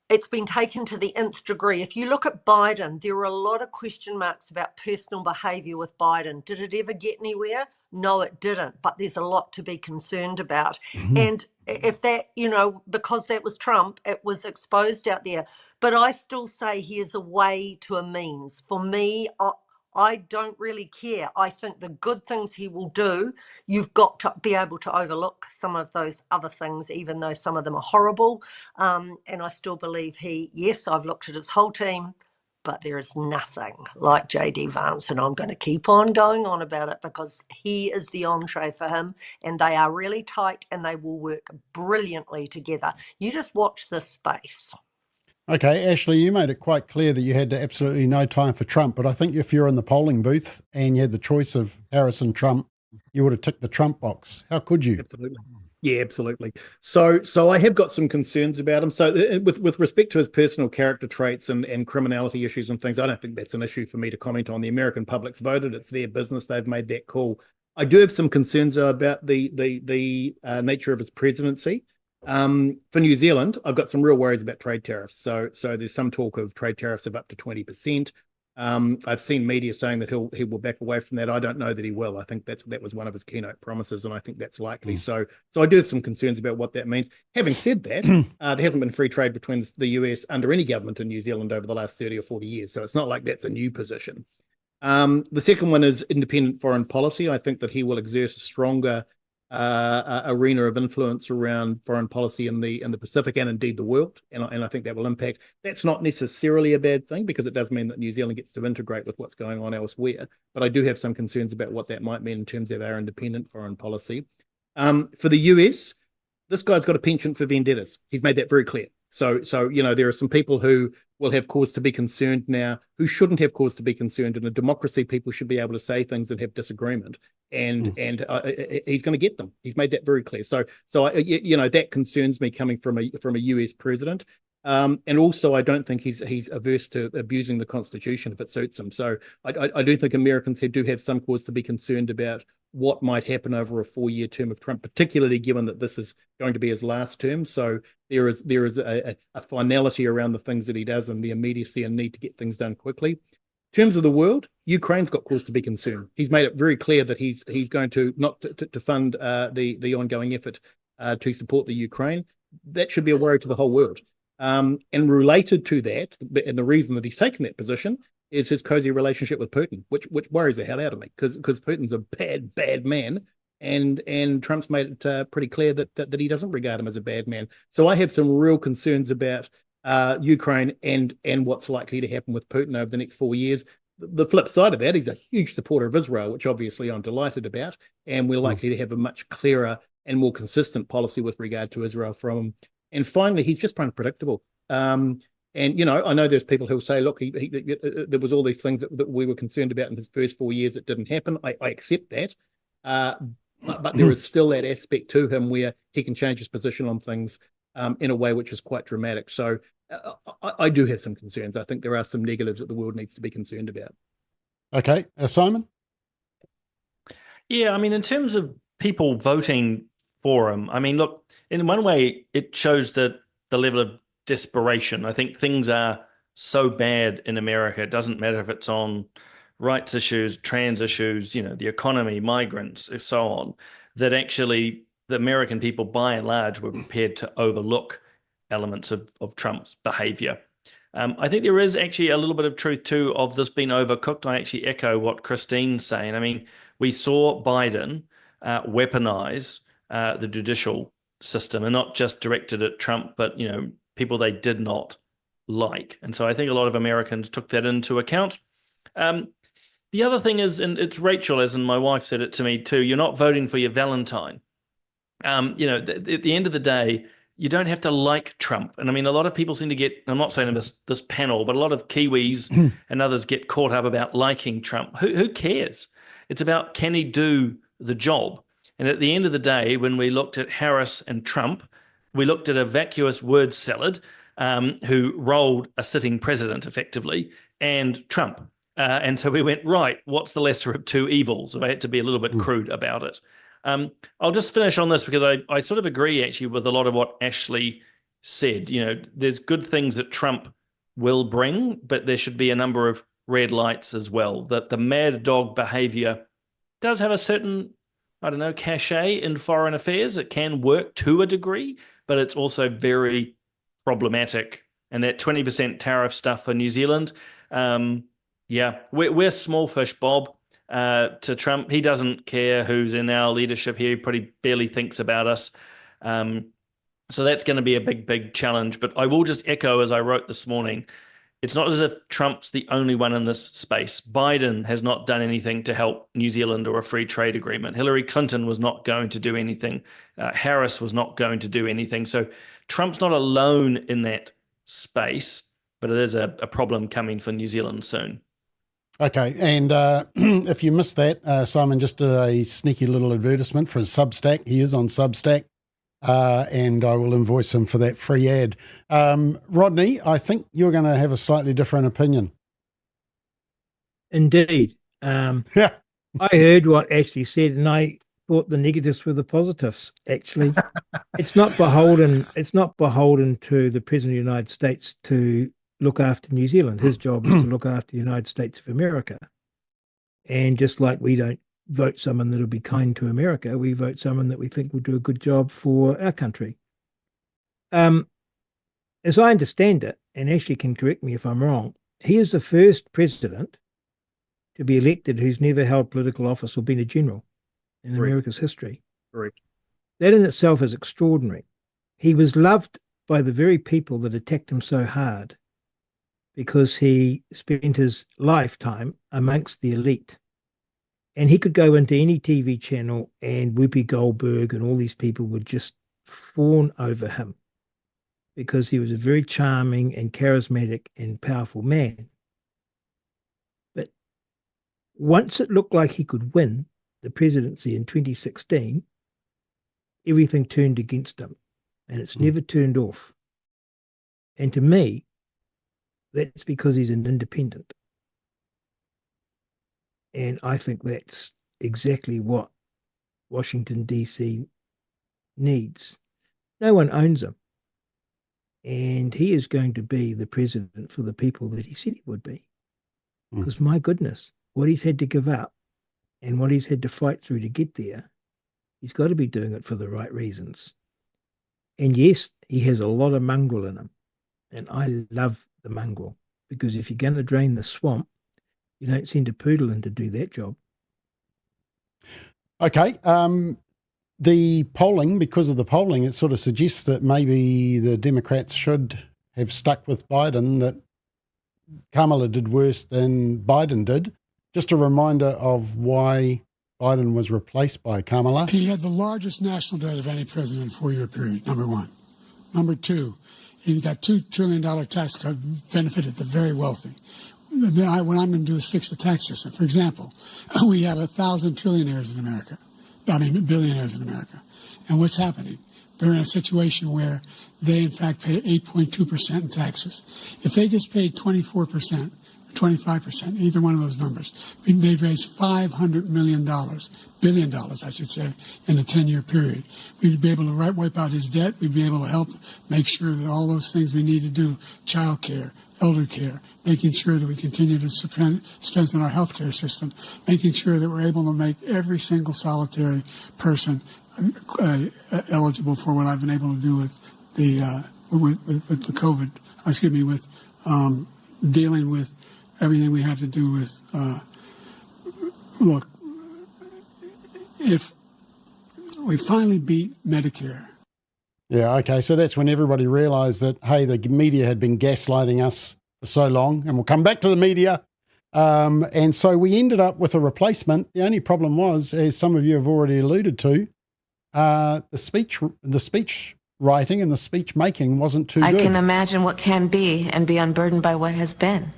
it's been taken to the nth degree. If you look at Biden, there are a lot of question marks about personal behavior with Biden. Did it ever get anywhere? No, it didn't. But there's a lot to be concerned about. Mm-hmm. And if that, you know, because that was Trump, it was exposed out there. But I still say he is a way to a means. For me, I don't really care. I think the good things he will do, you've got to be able to overlook some of those other things, even though some of them are horrible. And I still believe yes, I've looked at his whole team, but there is nothing like J.D. Vance. And I'm going to keep on going on about it because he is the entree for him. And they are really tight and they will work brilliantly together. You just watch this space. Okay, Ashley, you made it quite clear that you had absolutely no time for Trump, but I think if you're in the polling booth and you had the choice of Harris and Trump, you would have ticked the Trump box. How could you? Absolutely. Yeah, absolutely. So I have got some concerns about him. So with respect to his personal character traits and criminality issues and things, I don't think that's an issue for me to comment on. The American public's voted. It's their business. They've made that call. I do have some concerns about the nature of his presidency. For New Zealand, I've got some real worries about trade tariffs. So there's some talk of trade tariffs of up to 20%. I've seen media saying that he will back away from that. I don't know that he will. I think that was one of his keynote promises, and I think that's likely. So I do have some concerns about what that means. Having said that, there hasn't been free trade between the US under any government in New Zealand over the last 30 or 40 years. So it's not like that's a new position. The second one is independent foreign policy. I think that he will exert a stronger arena of influence around foreign policy in the Pacific and indeed the world, and I think that will impact. That's not necessarily a bad thing because it does mean that New Zealand gets to integrate with what's going on elsewhere. But I do have some concerns about what that might mean in terms of our independent foreign policy. For the US, this guy's got a penchant for vendettas. He's made that very clear. So you know, there are some people who will have cause to be concerned now who shouldn't have cause to be concerned. In a democracy, people should be able to say things and have disagreement, and he's going to get them. He's made that very clear. So you know, that concerns me coming from a US president. And also, I don't think he's averse to abusing the Constitution if it suits him. So I do think Americans do have some cause to be concerned about what might happen over a 4-year term of Trump, particularly given that this is going to be his last term. So there is a finality around the things that he does and the immediacy and need to get things done quickly. In terms of the world, Ukraine's got cause to be concerned. He's made it very clear that he's going to not to fund the ongoing effort to support the Ukraine. That should be a worry to the whole world. And related to that, and the reason that he's taken that position is his cozy relationship with Putin, which worries the hell out of me because Putin's a bad man, and Trump's made it pretty clear that he doesn't regard him as a bad man. So I have some real concerns about Ukraine and what's likely to happen with Putin over the next 4 years. The flip side of that, he's a huge supporter of Israel, which obviously I'm delighted about, and we're likely to have a much clearer and more consistent policy with regard to Israel from him. And finally, he's just unpredictable. And, you know, I know there's people who will say, look, there was all these things that we were concerned about in his first 4 years that didn't happen. I accept that. But there is still that aspect to him where he can change his position on things in a way which is quite dramatic. So I do have some concerns. I think there are some negatives that the world needs to be concerned about. Okay. Simon? Yeah, I mean, in terms of people voting for him. I mean, look, in one way, it shows the level of desperation. I think things are so bad in America. It doesn't matter if it's on rights issues, trans issues, the economy, migrants, and so on, that actually the American people, by and large, were prepared to overlook elements of Trump's behavior. I think there is actually a little bit of truth, too, of this being overcooked. I actually echo what Christine's saying. I mean, we saw Biden weaponize the judicial system, and not just directed at Trump, but, people they did not like. And so I think a lot of Americans took that into account. The other thing is, and it's Rachel, as in my wife said it to me too, you're not voting for your Valentine. At the end of the day, you don't have to like Trump. And I mean, a lot of people seem to get, I'm not saying this panel, but a lot of Kiwis and others get caught up about liking Trump. Who cares? It's about, can he do the job? And at the end of the day, when we looked at Harris and Trump, we looked at a vacuous word salad who rolled a sitting president effectively, and Trump. And so we went, right, what's the lesser of two evils? If I had to be a little bit crude about it. I'll just finish on this because I sort of agree actually with a lot of what Ashley said. There's good things that Trump will bring, but there should be a number of red lights as well. That the mad dog behavior does have a certain, cachet in foreign affairs. It can work to a degree, but it's also very problematic. And that 20% tariff stuff for New Zealand, we're small fish, Bob, to Trump. He doesn't care who's in our leadership here. He pretty barely thinks about us. So that's going to be a big, big challenge. But I will just echo, as I wrote this morning, it's not as if Trump's the only one in this space. Biden has not done anything to help New Zealand or a free trade agreement. Hillary Clinton was not going to do anything. Harris was not going to do anything. So Trump's not alone in that space, but it is a problem coming for New Zealand soon. Okay, and if you missed that, Simon just did a sneaky little advertisement for his Substack. He is on Substack, and I will invoice him for that free ad. Rodney, I think you're going to have a slightly different opinion. Indeed. Yeah. I heard what Ashley said, and I thought the negatives were the positives, actually. It's not beholden to the President of the United States to look after New Zealand. His job is to look after the United States of America. And just like we don't vote someone that'll be kind to America, we vote someone that we think will do a good job for our country. As I understand it, and Ashley can correct me if I'm wrong, he is the first president to be elected who's never held political office or been a general in America's history. Correct. That in itself is extraordinary. He was loved by the very people that attacked him so hard because he spent his lifetime amongst the elite. And he could go into any TV channel and Whoopi Goldberg and all these people would just fawn over him because he was a very charming and charismatic and powerful man. But once it looked like he could win the presidency in 2016, everything turned against him, and it's never turned off. And to me, that's because he's an independent. And I think that's exactly what Washington, D.C. needs. No one owns him. And he is going to be the president for the people that he said he would be. Because my goodness, what he's had to give up and what he's had to fight through to get there, he's got to be doing it for the right reasons. And yes, he has a lot of mongrel in him. And I love the mongrel, because if you're going to drain the swamp, you don't send a poodle in to do that job. Okay. The polling, because of the polling, it sort of suggests that maybe the Democrats should have stuck with Biden, that Kamala did worse than Biden did. Just a reminder of why Biden was replaced by Kamala. He had the largest national debt of any president in a 4-year period, number one. Number two, he got $2 trillion tax cut, benefited the very wealthy. What I'm going to do is fix the tax system. For example, we have 1,000 trillionaires in America. Billionaires in America. And what's happening? They're in a situation where they, in fact, pay 8.2% in taxes. If they just paid 24% or 25%, either one of those numbers. They'd raise $500 billion, I should say, in a 10-year period. We'd be able to wipe out his debt. We'd be able to help make sure that all those things we need to do, child care, elder care, making sure that we continue to strengthen our healthcare system, making sure that we're able to make every single solitary person eligible for what I've been able to do with the COVID, with dealing with everything we have to do with, look, if we finally beat Medicare. Yeah, okay, so that's when everybody realised that, hey, the media had been gaslighting us for so long, and we'll come back to the media. And so we ended up with a replacement. The only problem was, as some of you have already alluded to, the speech writing and the speech making wasn't too good. I can imagine what can be and be unburdened by what has been,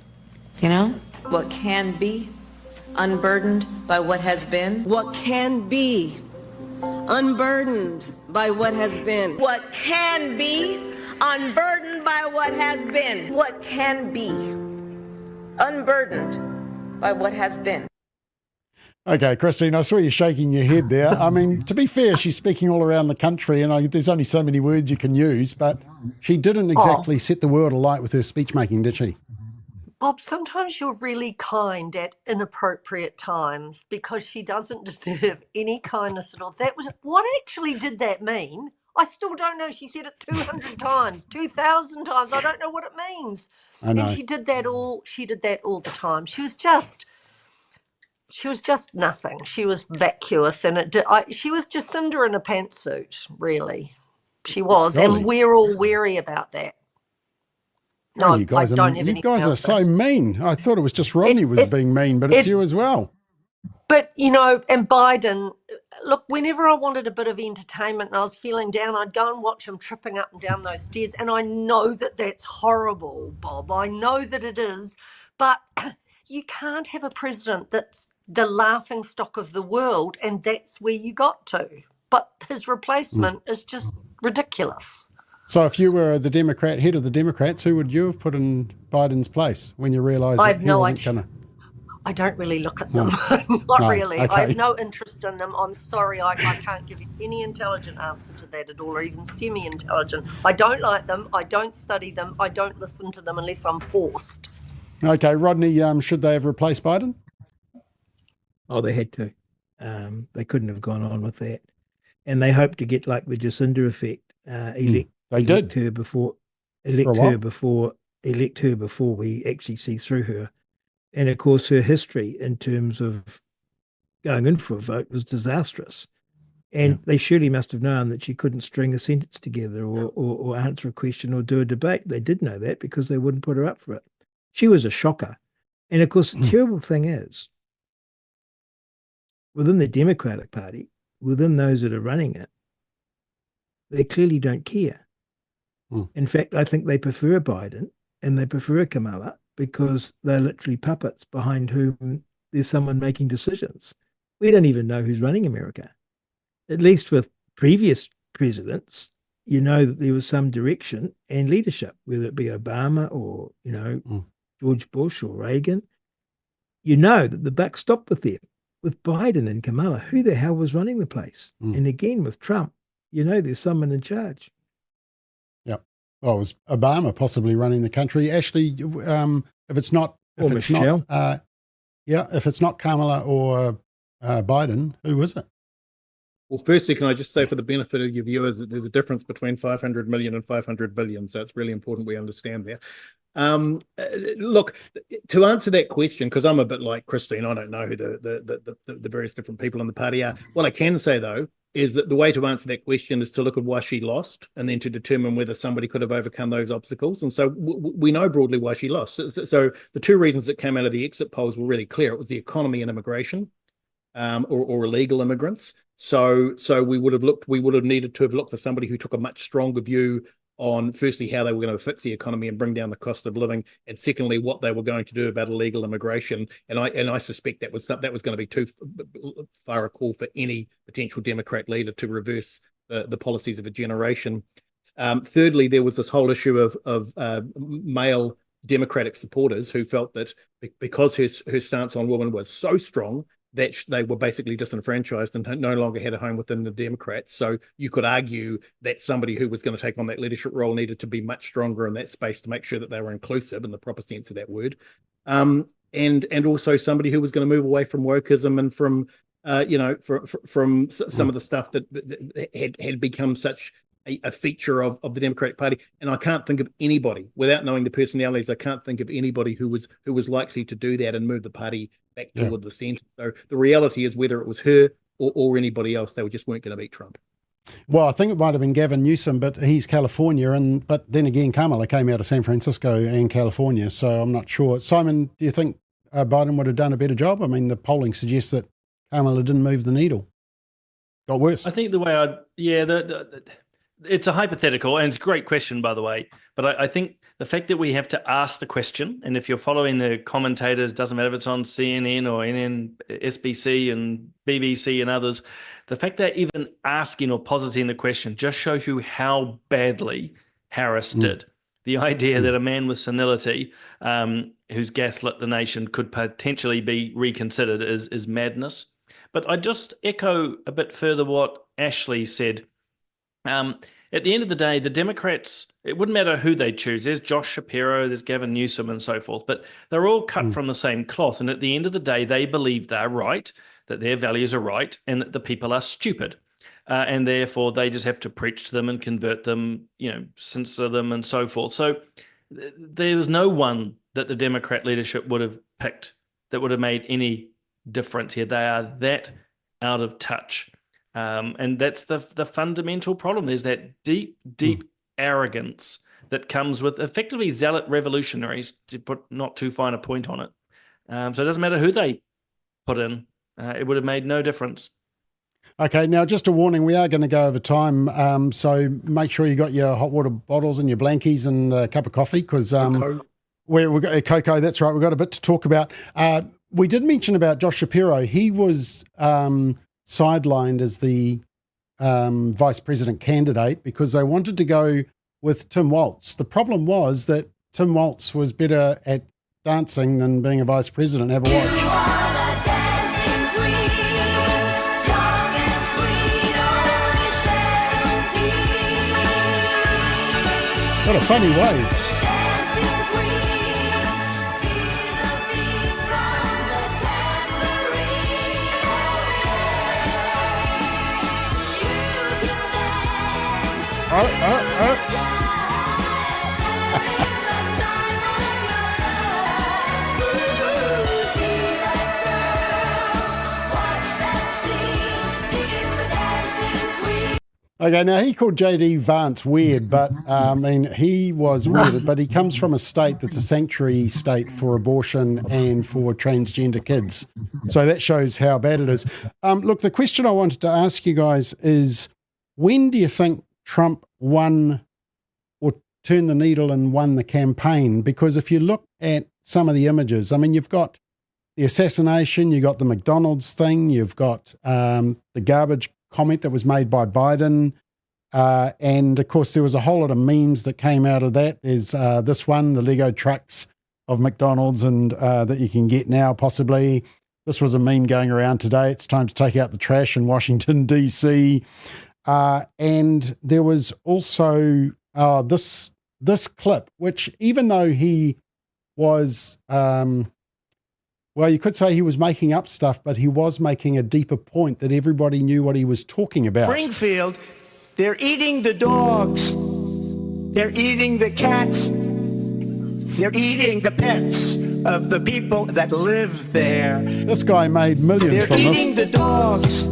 you know? What can be unburdened by what has been. What can be unburdened by what has been. What can be unburdened by what has been. What can be unburdened by what has been. Okay, Christine, I saw you shaking your head there. I mean, to be fair, she's speaking all around the country, and there's only so many words you can use, but she didn't exactly set the world alight with her speech making, did she? Bob, sometimes you're really kind at inappropriate times because she doesn't deserve any kindness at all. What actually did that mean? I still don't know. She said it 200 times, 2,000 times. I don't know what it means. I know. And she did that all the time. She was just nothing. She was vacuous, and she was Jacinda in a pantsuit, really. She was, Golly. and we're all wary about that. No, Oh, you guys are so mean. I thought it was just Rodney was being mean, but it's you as well. But, and Biden, look, whenever I wanted a bit of entertainment and I was feeling down, I'd go and watch him tripping up and down those stairs. And I know that that's horrible, Bob. I know that it is. But you can't have a president that's the laughing stock of the world, and that's where you got to. But his replacement is just ridiculous. So if you were the head of the Democrats, who would you have put in Biden's place when you realised that he wasn't going to? I don't really look at them. Really. Okay. I have no interest in them. I'm sorry. I can't give you any intelligent answer to that at all, or even semi-intelligent. I don't like them. I don't study them. I don't listen to them unless I'm forced. Okay, Rodney, should they have replaced Biden? Oh, they had to. They couldn't have gone on with that. And they hoped to get like the Jacinda effect. Elect her before we actually see through her. And of course, her history in terms of going in for a vote was disastrous. And they surely must have known that she couldn't string a sentence together or answer a question or do a debate. They did know that because they wouldn't put her up for it. She was a shocker. And of course, the terrible thing is, within the Democratic Party, within those that are running it, they clearly don't care. In fact, I think they prefer Biden and they prefer Kamala because they're literally puppets behind whom there's someone making decisions. We don't even know who's running America. At least with previous presidents, you know that there was some direction and leadership, whether it be Obama or, George Bush or Reagan. You know that the buck stopped with them. With Biden and Kamala, who the hell was running the place? And again, with Trump, there's someone in charge. Yep. Well, it was Obama possibly running the country. Ashley, if it's not Kamala or Biden, who is it? Well, firstly, can I just say for the benefit of your viewers that there's a difference between 500 million and 500 billion. So it's really important we understand there. Look, to answer that question, because I'm a bit like Christine, I don't know who the various different people in the party are. What I can say, though, is that the way to answer that question is to look at why she lost and then to determine whether somebody could have overcome those obstacles. And so we know broadly why she lost. So the two reasons that came out of the exit polls were really clear. It was the economy and immigration, or illegal immigrants. So we would have needed to have looked for somebody who took a much stronger view on, firstly, how they were going to fix the economy and bring down the cost of living, and secondly, what they were going to do about illegal immigration. And I suspect that was going to be too far a call for any potential Democrat leader to reverse the policies of a generation. Thirdly, there was this whole issue of mail Democratic supporters who felt that because her stance on women was so strong that they were basically disenfranchised and no longer had a home within the Democrats. So you could argue that somebody who was going to take on that leadership role needed to be much stronger in that space to make sure that they were inclusive in the proper sense of that word. And also somebody who was going to move away from wokeism and from from some of the stuff that had become such a feature of the Democratic Party. And I can't think of anybody, without knowing the personalities, I can't think of anybody who was likely to do that and move the party back toward the centre. So the reality is, whether it was her or anybody else, they just weren't going to beat Trump. Well, I think it might have been Gavin Newsom, but he's California, but then again, Kamala came out of San Francisco and California, so I'm not sure. Simon, do you think Biden would have done a better job? I mean, the polling suggests that Kamala didn't move the needle. Got worse. I think the way it's a hypothetical, and it's a great question, by the way. But I think the fact that we have to ask the question, and if you're following the commentators, doesn't matter if it's on CNN or SBC and BBC and others, the fact that even asking or positing the question just shows you how badly Harris did. The idea that a man with senility who's gaslit the nation could potentially be reconsidered is madness. But I just echo a bit further what Ashley said. At the end of the day, the Democrats, it wouldn't matter who they choose. There's Josh Shapiro, there's Gavin Newsom and so forth, but they're all cut from the same cloth. And at the end of the day, they believe they're right, that their values are right, and that the people are stupid. And therefore, they just have to preach to them and convert them, censor them and so forth. So there was no one that the Democrat leadership would have picked that would have made any difference here. They are that out of touch. And that's the fundamental problem. There's that deep arrogance that comes with effectively zealot revolutionaries, to put not too fine a point on it. So it doesn't matter who they put in. It would have made no difference. Okay, now just a warning, we are going to go over time, so make sure you got your hot water bottles and your blankies and a cup of coffee, because we've got cocoa, that's right, we've got a bit to talk about. We did mention about Josh Shapiro. He was sidelined as the vice president candidate because they wanted to go with Tim Walz. The problem was that Tim Walz was better at dancing than being a vice president. Have a watch. What a funny wave. Okay, now he called J.D. Vance weird, but he was weird, but he comes from a state that's a sanctuary state for abortion and for transgender kids. So that shows how bad it is. Look, the question I wanted to ask you guys is, when do you think Trump won or turned the needle and won the campaign? Because if you look at some of the images, you've got the assassination, you've got the McDonald's thing, you've got the garbage comment that was made by Biden. And of course, there was a whole lot of memes that came out of that. There's this one, the Lego trucks of McDonald's, and that you can get now possibly. This was a meme going around today. It's time to take out the trash in Washington, D.C. And there was also this clip, which even though he was, well, you could say he was making up stuff, but he was making a deeper point that everybody knew what he was talking about. Springfield, they're eating the dogs. They're eating the cats. They're eating the pets of the people that live there. This guy made millions from this. They're eating the dogs.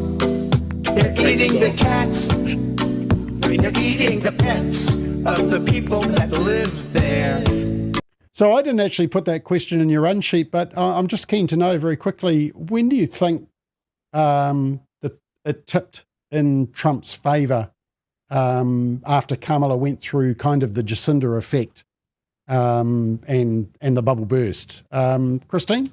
They're eating the cats. They're eating the pets of the people that live there. So I didn't actually put that question in your run sheet, but I'm just keen to know very quickly, when do you think that it tipped in Trump's favour after Kamala went through kind of the Jacinda effect and the bubble burst? Christine?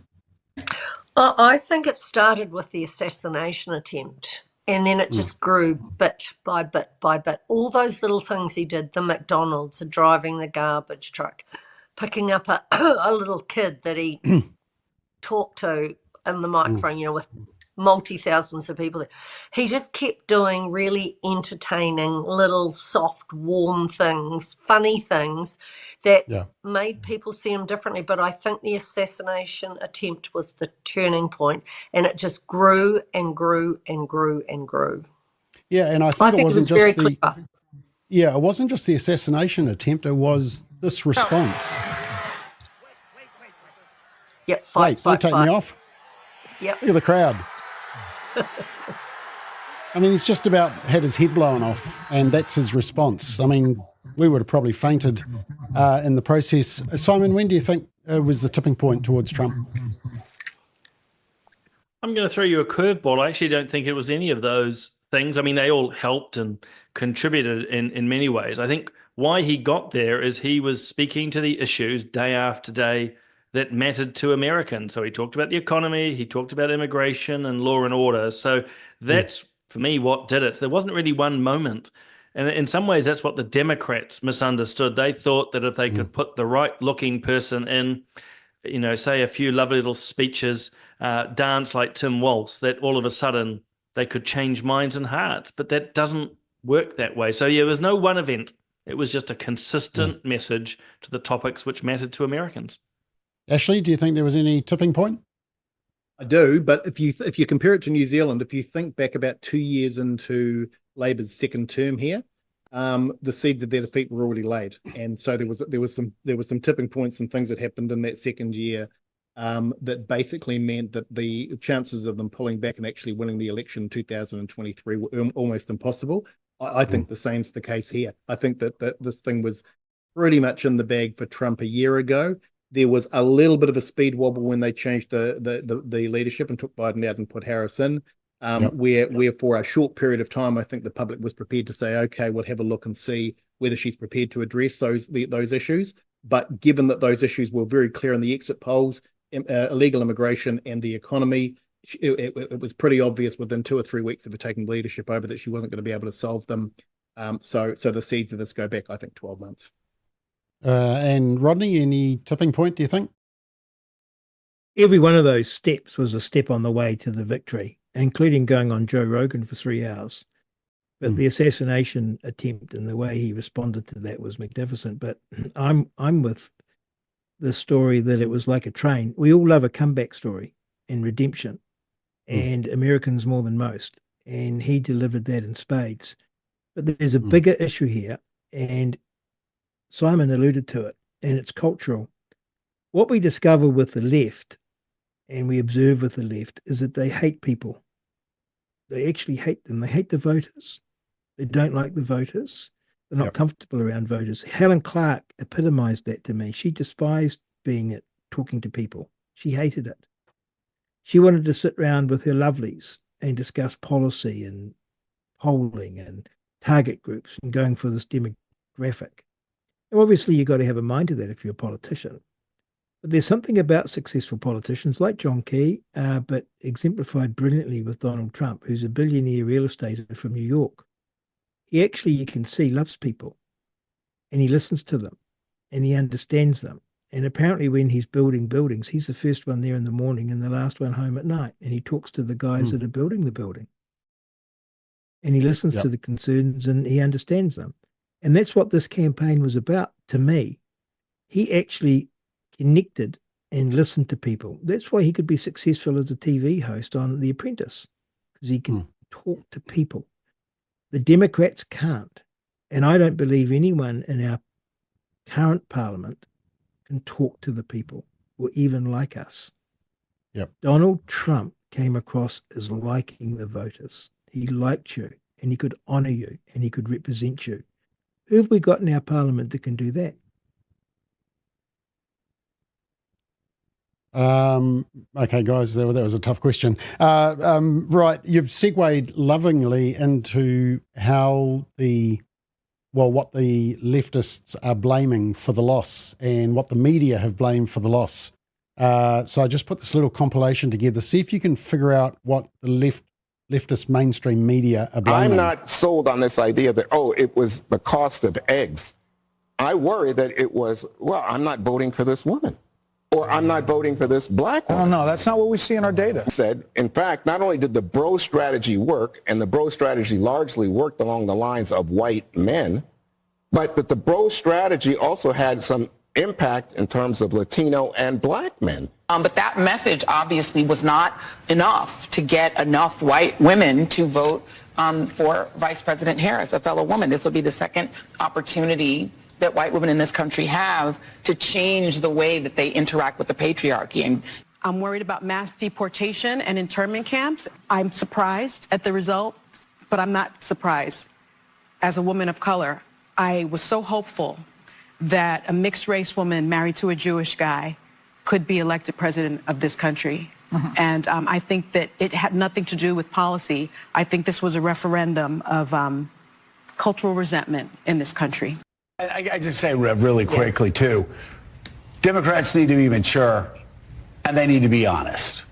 I think it started with the assassination attempt, and then it just grew bit by bit by bit. All those little things he did, the McDonald's, driving the garbage truck, picking up a little kid that he talked to in the microphone, you know, with multi-thousands of people there. He just kept doing really entertaining little soft, warm things, funny things that made people see him differently. But I think the assassination attempt was the turning point, and it just grew and grew and grew and grew. Yeah, and I think it wasn't very just clever. Yeah, it wasn't just the assassination attempt, it was this response. Yep, fight. Take me off. Yep. Look at the crowd. I mean, he's just about had his head blown off, and that's his response. I mean, we would have probably fainted in the process. Simon, when do you think was the tipping point towards Trump? I'm going to throw you a curveball. I actually don't think it was any of those things. I mean, they all helped and contributed in many ways. I think why he got there is he was speaking to the issues day after day that mattered to Americans. So he talked about the economy, he talked about immigration and law and order. So that's, for me, what did it. So there wasn't really one moment. And in some ways, that's what the Democrats misunderstood. They thought that if they could put the right-looking person in, you know, say a few lovely little speeches, dance like Tim Walz, that all of a sudden they could change minds and hearts. But that doesn't work that way. So yeah, there was no one event. It was just a consistent message to the topics which mattered to Americans. Ashley, do you think there was any tipping point? I do, but if you compare it to New Zealand, if you think back about 2 years into Labor's second term here, the seeds of their defeat were already laid, and so there was some tipping points and things that happened in that second year that basically meant that the chances of them pulling back and actually winning the election in 2023 were almost impossible. I think the same's the case here. I think that this thing was pretty much in the bag for Trump a year ago. There was a little bit of a speed wobble when they changed the leadership and took Biden out and put Harris in, where for a short period of time, I think the public was prepared to say, okay, we'll have a look and see whether she's prepared to address those issues. But given that those issues were very clear in the exit polls, illegal immigration and the economy, it was pretty obvious within 2 or 3 weeks of her taking leadership over that she wasn't going to be able to solve them. So the seeds of this go back, I think, 12 months. And Rodney, any tipping point, do you think? Every one of those steps was a step on the way to the victory, including going on Joe Rogan for 3 hours. But the assassination attempt and the way he responded to that was magnificent. But I'm with the story that it was like a train. We all love a comeback story and redemption, and Americans more than most. And he delivered that in spades. But there's a bigger issue here, and Simon alluded to it, and it's cultural. What we discover with the left, and we observe with the left, is that they hate people. They actually hate them. They hate the voters. They don't like the voters. They're not comfortable around voters. Helen Clark epitomized that to me. She despised talking to people. She hated it. She wanted to sit around with her lovelies and discuss policy and polling and target groups and going for this demographic. Obviously, you've got to have a mind to that if you're a politician. But there's something about successful politicians like John Key, but exemplified brilliantly with Donald Trump, who's a billionaire real estater from New York. He actually, you can see, loves people, and he listens to them, and he understands them. And apparently when he's building buildings, he's the first one there in the morning and the last one home at night. And he talks to the guys that are building the building. And he listens to the concerns and he understands them. And that's what this campaign was about to me. He actually connected and listened to people. That's why he could be successful as a TV host on The Apprentice, because he can talk to people. The Democrats can't. And I don't believe anyone in our current parliament can talk to the people or even like us. Donald Trump came across as liking the voters. He liked you, and he could honor you, and he could represent you. Who have we got in our parliament that can do that? Okay, guys, that was a tough question. Right, you've segued lovingly into how what the leftists are blaming for the loss and what the media have blamed for the loss. So I just put this little compilation together. See if you can figure out what the leftist mainstream media are blaming. I'm not sold on this idea that, it was the cost of eggs. I worry that it was, well, I'm not voting for this woman, or I'm not voting for this black woman. Oh, no, that's not what we see in our data. Said, in fact, not only did the bro strategy work, and the bro strategy largely worked along the lines of white men, but that the bro strategy also had some impact in terms of Latino and black men. But that message obviously was not enough to get enough white women to vote for Vice President Harris, a fellow woman. This will be the second opportunity that white women in this country have to change the way that they interact with the patriarchy. And I'm worried about mass deportation and internment camps. I'm surprised at the result, but I'm not surprised. As a woman of color, I was so hopeful that a mixed race woman married to a Jewish guy could be elected president of this country. And I think that it had nothing to do with policy. I think this was a referendum of cultural resentment in this country. I just say really quickly, too, Democrats need to be mature, and they need to be honest.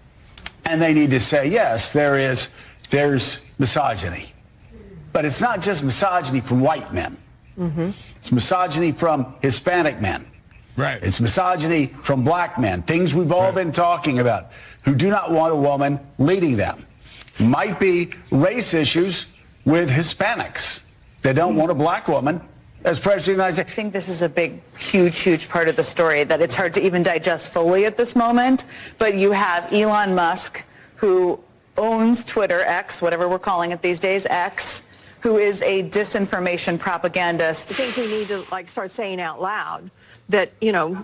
And they need to say, yes, there's misogyny. But it's not just misogyny from white men. It's misogyny from Hispanic men. Right. It's misogyny from black men, things we've all been talking about, who do not want a woman leading them. Might be race issues with Hispanics. They don't want a black woman as president of the United States. I think this is a big, huge part of the story that it's hard to even digest fully at this moment. But you have Elon Musk, who owns Twitter, X, whatever we're calling it these days, X, who is a disinformation propagandist. I think we need to start saying out loud that,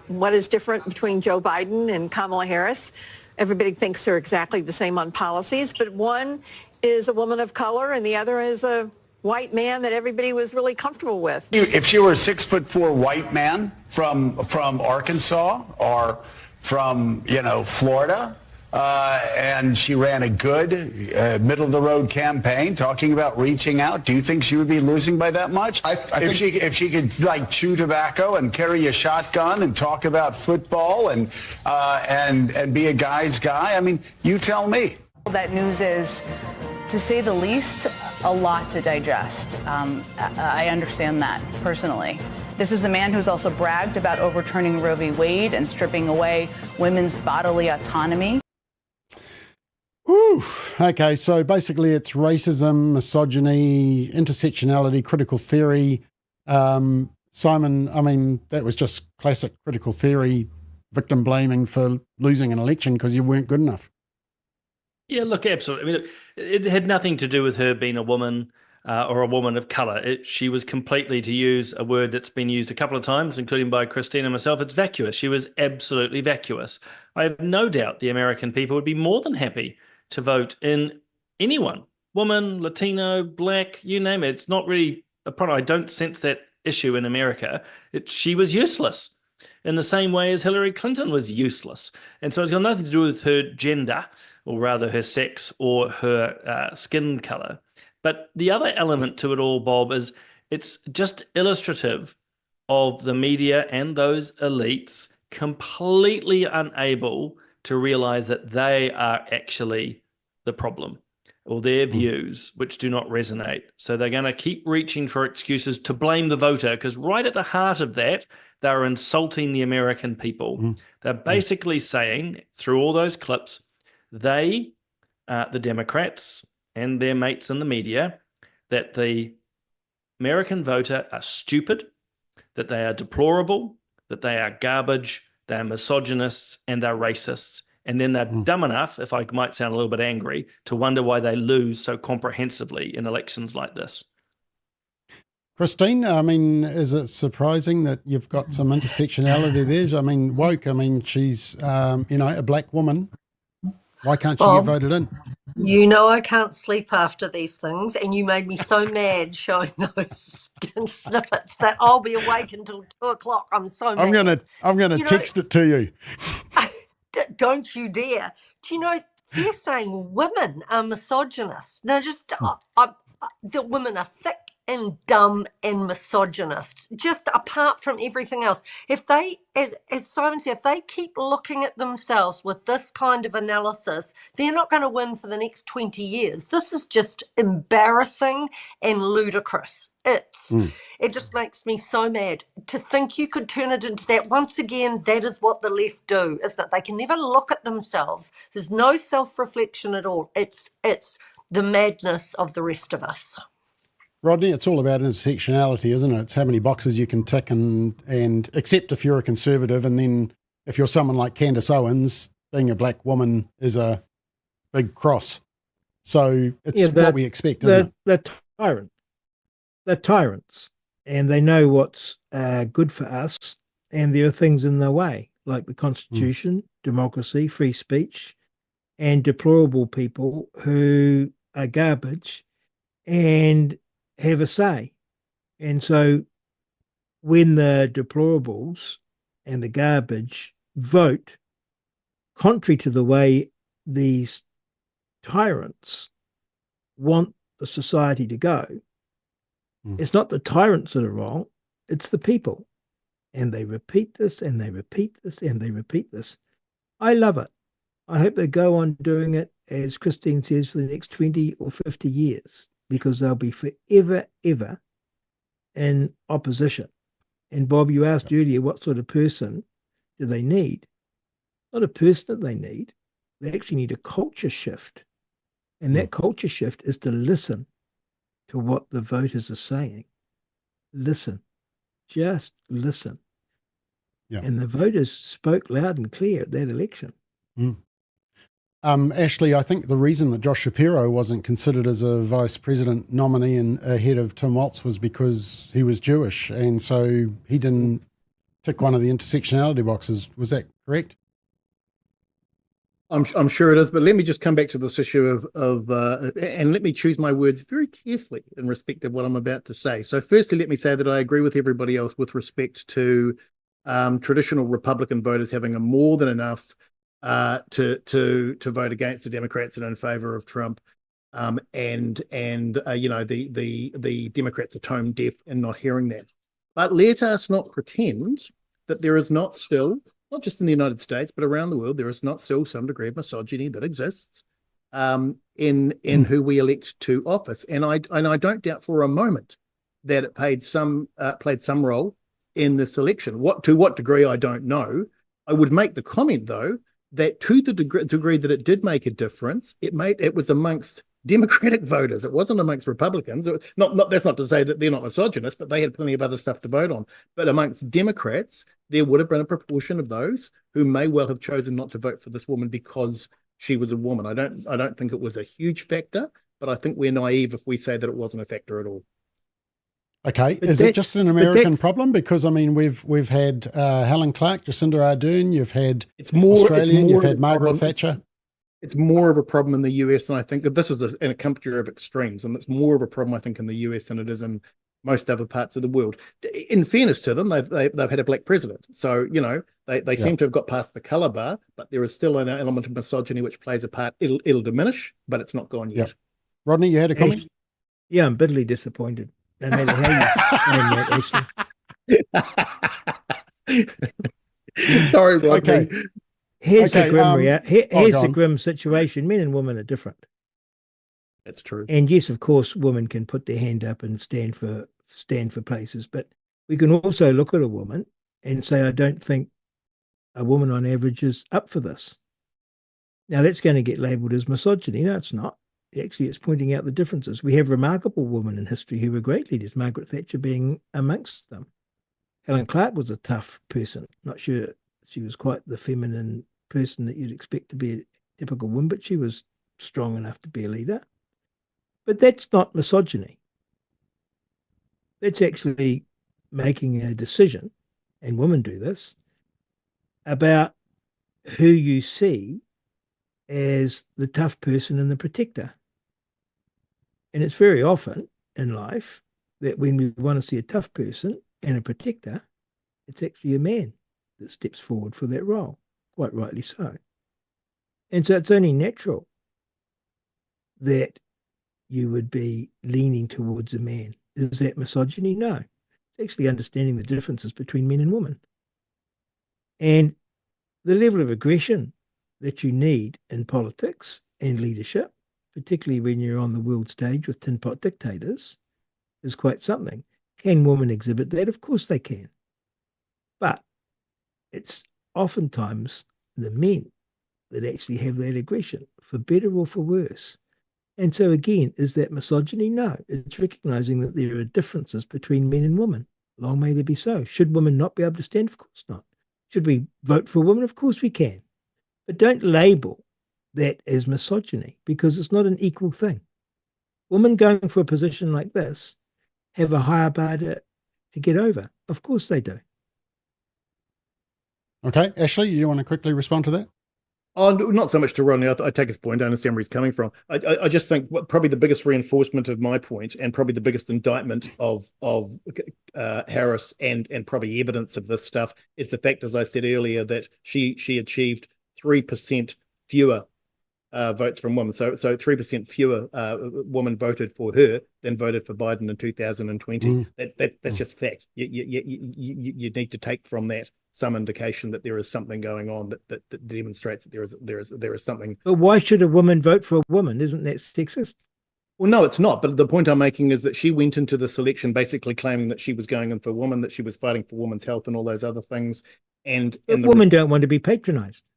what is different between Joe Biden and Kamala Harris. Everybody thinks they're exactly the same on policies, but one is a woman of color and the other is a white man that everybody was really comfortable with. If she were a 6'4" white man from Arkansas or from, Florida, and she ran a good middle-of-the-road campaign talking about reaching out, do you think she would be losing by that much? If she could chew tobacco and carry a shotgun and talk about football and be a guy's guy, I mean, you tell me. That news is, to say the least, a lot to digest. I understand that personally. This is a man who's also bragged about overturning Roe v. Wade and stripping away women's bodily autonomy. Whew. Okay, so basically it's racism, misogyny, intersectionality, critical theory. Simon, I mean, that was just classic critical theory, victim blaming for losing an election because you weren't good enough. Yeah, look, absolutely. I mean, it had nothing to do with her being a woman or a woman of colour. She was completely, to use a word that's been used a couple of times, including by Christine and myself, it's vacuous. She was absolutely vacuous. I have no doubt the American people would be more than happy to vote in anyone, woman, Latino, black, you name it. It's not really a problem. I don't sense that issue in America. She was useless in the same way as Hillary Clinton was useless. And so it's got nothing to do with her gender, or rather her sex or her skin color. But the other element to it all, Bob, is it's just illustrative of the media and those elites completely unable to realize that they are actually the problem, or their views, which do not resonate. So they're going to keep reaching for excuses to blame the voter, because right at the heart of that, they're insulting the American people. They're basically saying, through all those clips, they, the Democrats and their mates in the media, that the American voter are stupid, that they are deplorable, that they are garbage, they're misogynists, and they're racists. And then they're dumb enough, if I might sound a little bit angry, to wonder why they lose so comprehensively in elections like this. Christine, I mean, is it surprising that you've got some intersectionality there? I mean, woke, I mean, she's, a black woman. Why can't she get voted in? I can't sleep after these things, and you made me so mad showing those skin snippets that I'll be awake until 2:00. I'm so mad. I'm gonna text it to you. Don't you dare. Do you know, they're saying women are misogynists. No, just the women are thick and dumb and misogynist, just apart from everything else. If they, as Simon said, if they keep looking at themselves with this kind of analysis, they're not going to win for the next 20 years. This is just embarrassing and ludicrous. It just makes me so mad to think you could turn it into that. Once again, that is what the left do, is that they can never look at themselves. There's no self-reflection at all. It's the madness of the rest of us. Rodney, it's all about intersectionality, isn't it? It's how many boxes you can tick and except if you're a conservative, and then if you're someone like Candace Owens, being a black woman is a big cross. So it's what we expect, isn't it? They're tyrants, and they know what's good for us, and there are things in their way, like the Constitution, democracy, free speech, and deplorable people who are garbage and have a say. And so when the deplorables and the garbage vote contrary to the way these tyrants want the society to go, it's not the tyrants that are wrong, it's the people. And they repeat this, and they repeat this, and they repeat this. I love it. I hope they go on doing it, as Christine says, for the next 20 or 50 years, because they'll be forever, ever in opposition. And Bob, you asked earlier, what sort of person do they need? Not a person that they need. They actually need a culture shift. And that culture shift is to listen to what the voters are saying. Listen. Just listen. Yeah. And the voters spoke loud and clear at that election. Ashley, I think the reason that Josh Shapiro wasn't considered as a vice president nominee and ahead of Tim Walz was because he was Jewish, and so he didn't tick one of the intersectionality boxes. Was that correct? I'm sure it is, but let me just come back to this issue of and let me choose my words very carefully in respect of what I'm about to say. So firstly, let me say that I agree with everybody else with respect to traditional Republican voters having a more than enough to vote against the Democrats and in favor of Trump, and you know, the Democrats are tone deaf in not hearing that. But let us not pretend that there is not still, not just in the United States, but around the world, there is not still some degree of misogyny that exists in who we elect to office. And I don't doubt for a moment that it played some role in this election. To what degree, I don't know. I would make the comment, though, that to the degree that it did make a difference, it was amongst Democratic voters. It wasn't amongst Republicans. That's not to say that they're not misogynist, but they had plenty of other stuff to vote on. But amongst Democrats, there would have been a proportion of those who may well have chosen not to vote for this woman because she was a woman. I don't think it was a huge factor, but I think we're naive if we say that it wasn't a factor at all. Okay, is it just an American problem? Because I mean, we've had Helen Clark, Jacinda Ardern, you've had Australian, you've had Margaret Thatcher. It's more of a problem in the US, and I think that this is a company of extremes, and it's more of a problem, I think, in the US than it is in most other parts of the world. In fairness to them, they've had a black president, so you know they seem to have got past the color bar, but there is still an element of misogyny which plays a part. It'll diminish, but it's not gone yet. Rodney, you had a comment? Yeah, I'm bitterly disappointed. No matter how you frame that. Sorry, Rodney. Okay. Here's the grim situation. Men and women are different. That's true. And yes, of course, women can put their hand up and stand for places, but we can also look at a woman and say, I don't think a woman on average is up for this. Now that's going to get labelled as misogyny. No, it's not. Actually, it's pointing out the differences. We have remarkable women in history who were great leaders, Margaret Thatcher being amongst them. Helen Clark was a tough person. Not sure she was quite the feminine person that you'd expect to be a typical woman, but she was strong enough to be a leader. But that's not misogyny. That's actually making a decision, and women do this, about who you see as the tough person and the protector. And it's very often in life that when we want to see a tough person and a protector, it's actually a man that steps forward for that role, quite rightly so. And so it's only natural that you would be leaning towards a man Is that misogyny? No. It's actually understanding the differences between men and women. And the level of aggression that you need in politics and leadership, particularly when you're on the world stage with tin pot dictators, is quite something. Can women exhibit that? Of course they can. But it's oftentimes the men that actually have that aggression, for better or for worse. And so again, is that misogyny? No. It's recognizing that there are differences between men and women. Long may they be so. Should women not be able to stand? Of course not. Should we vote for women? Of course we can. But don't label that as misogyny, because it's not an equal thing. Women going for a position like this have a higher bar to get over. Of course they do. Okay, Ashley, you want to quickly respond to that? Oh, not so much to Rodney. I take his point. I understand where he's coming from. I just think probably the biggest reinforcement of my point, and probably the biggest indictment of Harris, and probably evidence of this stuff, is the fact, as I said earlier, that she achieved 3% fewer votes from women. So 3% fewer women voted for her than voted for Biden in 2020. That's just fact. You need to take from that some indication that there is something going on that demonstrates that there is something. But why should a woman vote for a woman? Isn't that sexist? Well, no, it's not. But the point I'm making is that she went into the election basically claiming that she was going in for a woman, that she was fighting for women's health and all those other things. And women don't want to be patronized.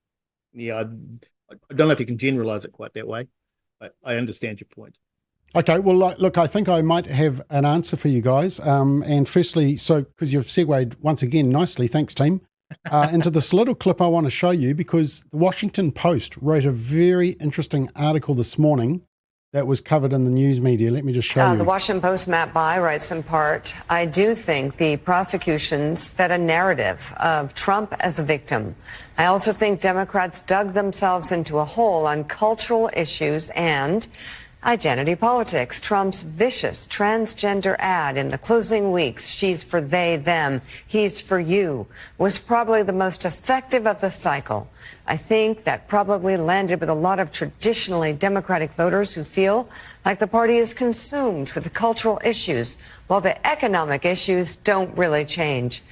Yeah, I don't know if you can generalize it quite that way, but I understand your point. Okay, well, look, I think I might have an answer for you guys. And firstly, so because you've segued once again nicely, thanks, team, into this little clip I want to show you, because the Washington Post wrote a very interesting article this morning that was covered in the news media. Let me just show you. The Washington Post, Matt Bai, writes in part, I do think the prosecutions fed a narrative of Trump as a victim. I also think Democrats dug themselves into a hole on cultural issues and identity politics. Trump's vicious transgender ad in the closing weeks, she's for they, them, he's for you, was probably the most effective of the cycle. I think that probably landed with a lot of traditionally Democratic voters who feel like the party is consumed with the cultural issues, while the economic issues don't really change.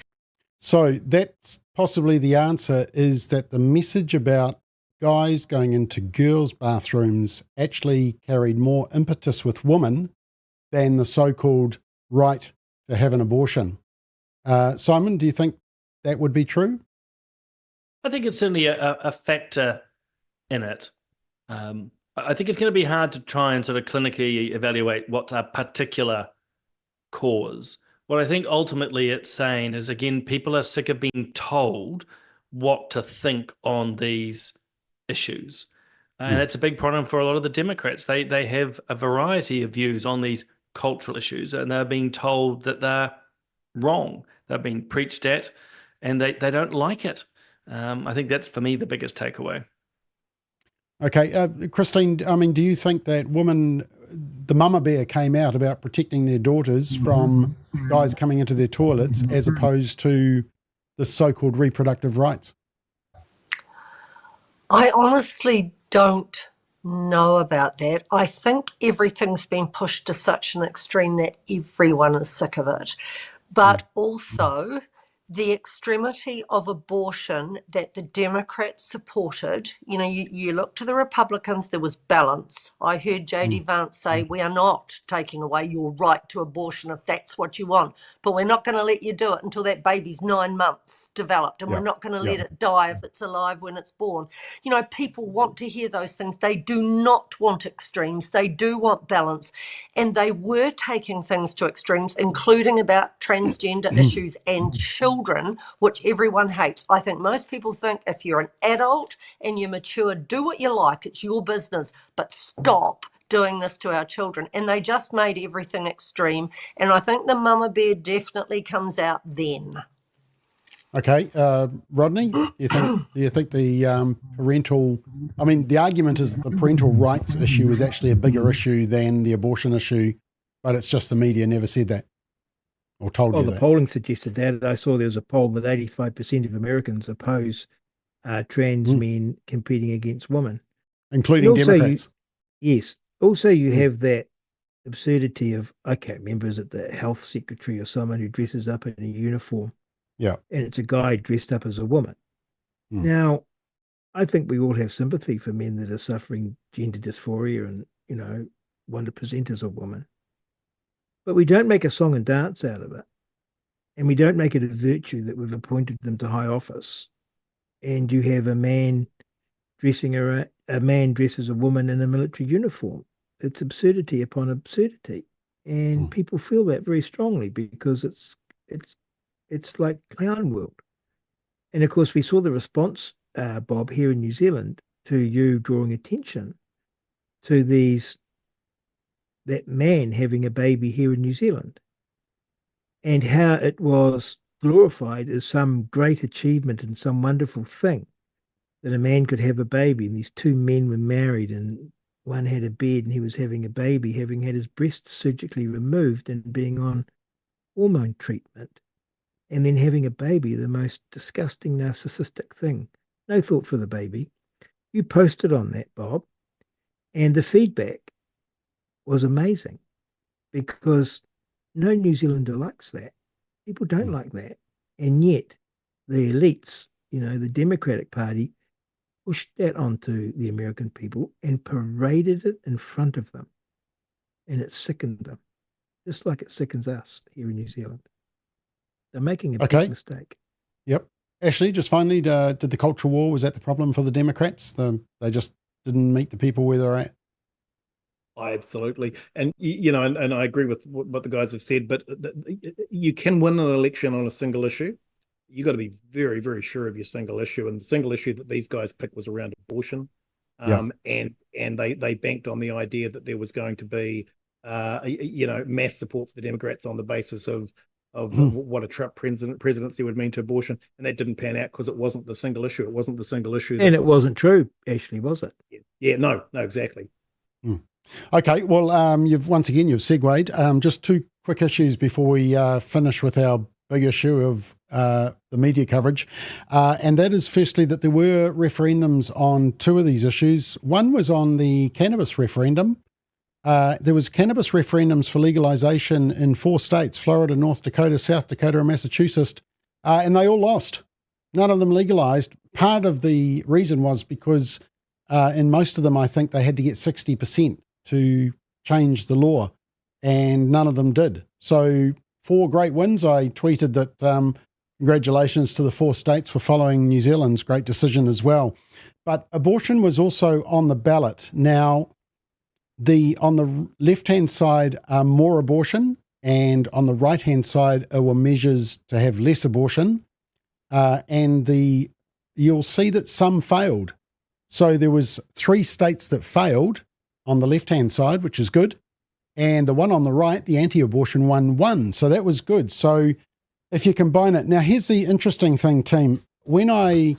So that's possibly the answer, is that the message about guys going into girls' bathrooms actually carried more impetus with women than the so-called right to have an abortion. Simon, do you think that would be true? I think it's certainly a factor in it. I think it's going to be hard to try and sort of clinically evaluate what's a particular cause. What I think ultimately it's saying is, again, people are sick of being told what to think on these issues. And that's a big problem for a lot of the Democrats. They have a variety of views on these cultural issues, and they're being told that they're wrong. They're being preached at, and they don't like it. I think that's, for me, the biggest takeaway. Okay. Christine, I mean, do you think that women, the mama bear came out about protecting their daughters from guys coming into their toilets as opposed to the so-called reproductive rights? I honestly don't know about that. I think everything's been pushed to such an extreme that everyone is sick of it. But also the extremity of abortion that the Democrats supported, you know, you look to the Republicans, there was balance. I heard J.D. Vance say, we are not taking away your right to abortion if that's what you want, but we're not going to let you do it until that baby's 9 months developed, and we're not going to let it die if it's alive when it's born. You know, people want to hear those things. They do not want extremes. They do want balance. And they were taking things to extremes, including about transgender issues and children, which everyone hates. I think most people think if you're an adult and you're mature, do what you like, it's your business, but stop doing this to our children. And they just made everything extreme. And I think the mama bear definitely comes out then. Okay, Rodney, do you think the parental, I mean, the argument is that the parental rights issue is actually a bigger issue than the abortion issue, but it's just the media never said that or told you that. Well, the polling suggested that. I saw there was a poll with 85% of Americans oppose trans men competing against women. Including Democrats. Yes. Also, you have that absurdity of, I can't remember, is it the health secretary or someone who dresses up in a uniform? Yeah. And it's a guy dressed up as a woman. Now, I think we all have sympathy for men that are suffering gender dysphoria and, want to present as a woman. But we don't make a song and dance out of it. And we don't make it a virtue that we've appointed them to high office. And you have a man dresses a woman in a military uniform. It's absurdity upon absurdity. And people feel that very strongly because it's like clown world. And of course, we saw the response, Bob, here in New Zealand, to you drawing attention to that man having a baby here in New Zealand, and how it was glorified as some great achievement and some wonderful thing that a man could have a baby. And these two men were married, and one had a bed, and he was having a baby, having had his breast surgically removed and being on hormone treatment. And then having a baby, the most disgusting, narcissistic thing. No thought for the baby. You posted on that, Bob, and the feedback was amazing because no New Zealander likes that. People don't like that. And yet the elites, the Democratic Party, pushed that onto the American people and paraded it in front of them. And it sickened them, just like it sickens us here in New Zealand. They're making a big mistake. Yep. Ashley, just finally, did the culture war, was that the problem for the Democrats? They just didn't meet the people where they're at? Absolutely. And, and I agree with what the guys have said, but you can win an election on a single issue. You got to be very, very sure of your single issue. And the single issue that these guys picked was around abortion. And they banked on the idea that there was going to be, mass support for the Democrats on the basis of what a Trump presidency would mean to abortion. And that didn't pan out because it wasn't the single issue. It wasn't the single issue. And it wasn't true, Ashley, was it? Yeah, no, exactly. Okay, well, you've segued. Just two quick issues before we finish with our big issue of the media coverage. And that is firstly that there were referendums on two of these issues. One was on the cannabis referendum. There was cannabis referendums for legalization in 4 states, Florida, North Dakota, South Dakota, and Massachusetts, and they all lost. None of them legalized. Part of the reason was because in most of them, I think they had to get 60% to change the law, and none of them did. So 4 great wins. I tweeted that congratulations to the 4 states for following New Zealand's great decision as well. But abortion was also on the ballot. Now, on the left-hand side are more abortion, and on the right-hand side were measures to have less abortion. You'll see that some failed. So there was 3 states that failed on the left-hand side, which is good. And the one on the right, the anti-abortion one, won. So that was good. So if you combine it. Now, here's the interesting thing, team. When I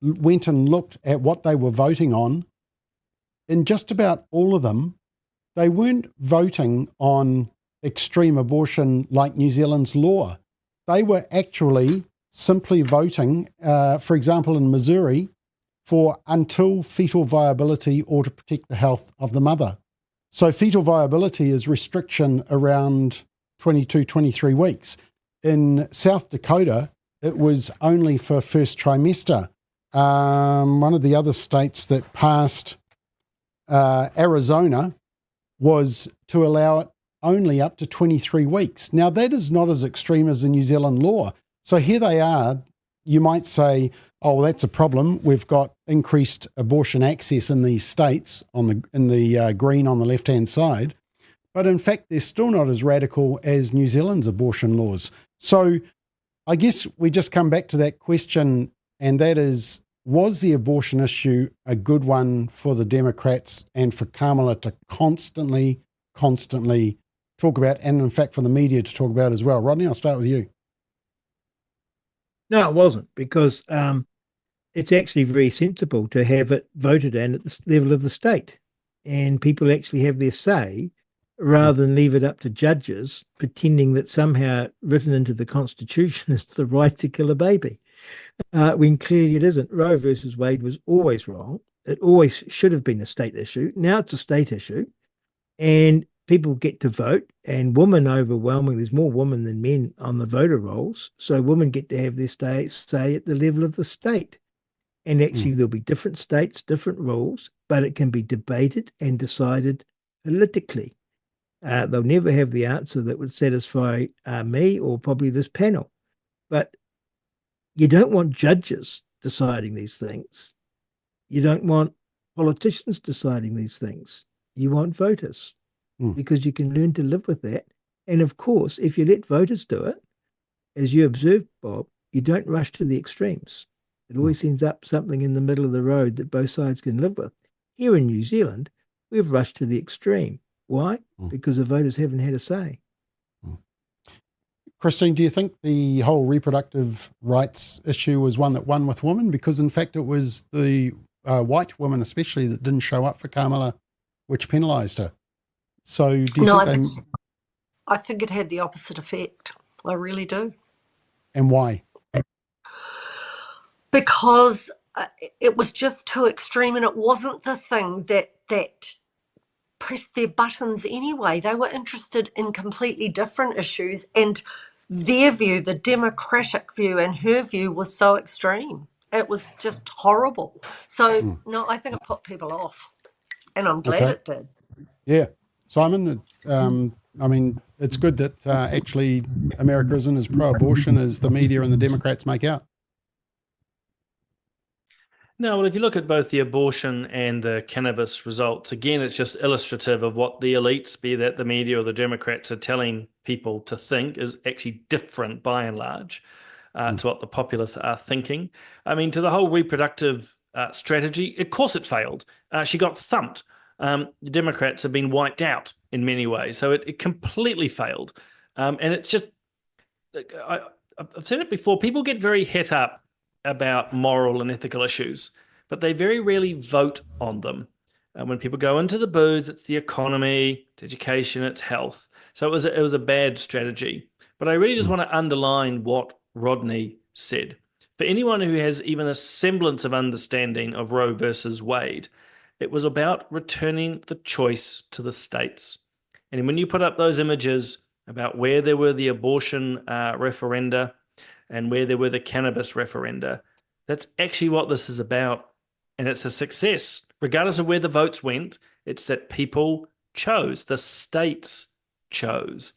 went and looked at what they were voting on, in just about all of them, they weren't voting on extreme abortion like New Zealand's law. They were actually simply voting, for example, in Missouri, for until fetal viability or to protect the health of the mother. So fetal viability is restriction around 22, 23 weeks. In South Dakota, it was only for first trimester. One of the other states that passed, Arizona, was to allow it only up to 23 weeks. Now, that is not as extreme as the New Zealand law. So here they are. You might say, oh, well, that's a problem. We've got increased abortion access in these states in the green on the left-hand side. But in fact, they're still not as radical as New Zealand's abortion laws. So I guess we just come back to that question, and that is, was the abortion issue a good one for the Democrats and for Kamala to constantly talk about, and in fact for the media to talk about as well? Rodney, I'll start with you. No, it wasn't, because it's actually very sensible to have it voted in at the level of the state, and people actually have their say rather than leave it up to judges pretending that somehow written into the Constitution is the right to kill a baby, when clearly it isn't. Roe versus Wade was always wrong. It always should have been a state issue. Now it's a state issue, and people get to vote, and women overwhelmingly, there's more women than men on the voter rolls. So women get to have their say at the level of the state. And actually, there'll be different states, different rules, but it can be debated and decided politically. They'll never have the answer that would satisfy me or probably this panel. But you don't want judges deciding these things. You don't want politicians deciding these things. You want voters, because you can learn to live with that. And of course, if you let voters do it, as you observed, Bob, you don't rush to the extremes. It always ends up something in the middle of the road that both sides can live with. Here in New Zealand, we've rushed to the extreme. Why? Because the voters haven't had a say. Christine, do you think the whole reproductive rights issue was one that won with women? Because in fact, it was the white women especially that didn't show up for Kamala, which penalised her. So do you think I think it had the opposite effect. I really do. And why? Because it was just too extreme, and it wasn't the thing that pressed their buttons anyway. They were interested in completely different issues, and their view, the Democratic view, and her view was so extreme. It was just horrible. So, no, I think it put people off, and I'm glad it did. Yeah. Simon, I mean, it's good that actually America isn't as pro-abortion as the media and the Democrats make out. No, well, if you look at both the abortion and the cannabis results, again, it's just illustrative of what the elites, be that the media or the Democrats, are telling people to think is actually different by and large to what the populace are thinking. I mean, to the whole reproductive strategy, of course it failed. She got thumped. The Democrats have been wiped out in many ways. So it completely failed. And it's just, I've said it before, people get very het up about moral and ethical issues, but they very rarely vote on them. When people go into the booths, it's the economy, it's education, it's health. So it was a bad strategy. But I really just want to underline what Rodney said. For anyone who has even a semblance of understanding of Roe versus Wade, it was about returning the choice to the states. And when you put up those images about where there were the abortion referenda and where there were the cannabis referenda, that's actually what this is about. And it's a success. Regardless of where the votes went, it's that people chose, the states chose.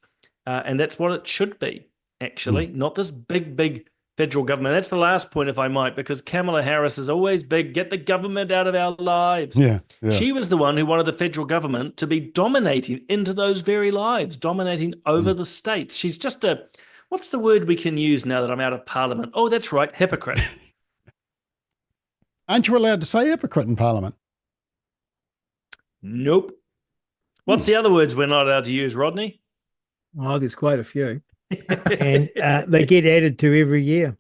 And that's what it should be, actually, not this big federal government. That's the last point, if I might, because Kamala Harris is always big, get the government out of our lives. Yeah. She was the one who wanted the federal government to be dominating into those very lives, dominating over the states. She's just what's the word we can use now that I'm out of Parliament? Oh, that's right, hypocrite. Aren't you allowed to say hypocrite in Parliament? Nope. What's the other words we're not allowed to use, Rodney? Oh, there's quite a few. And they get added to every year.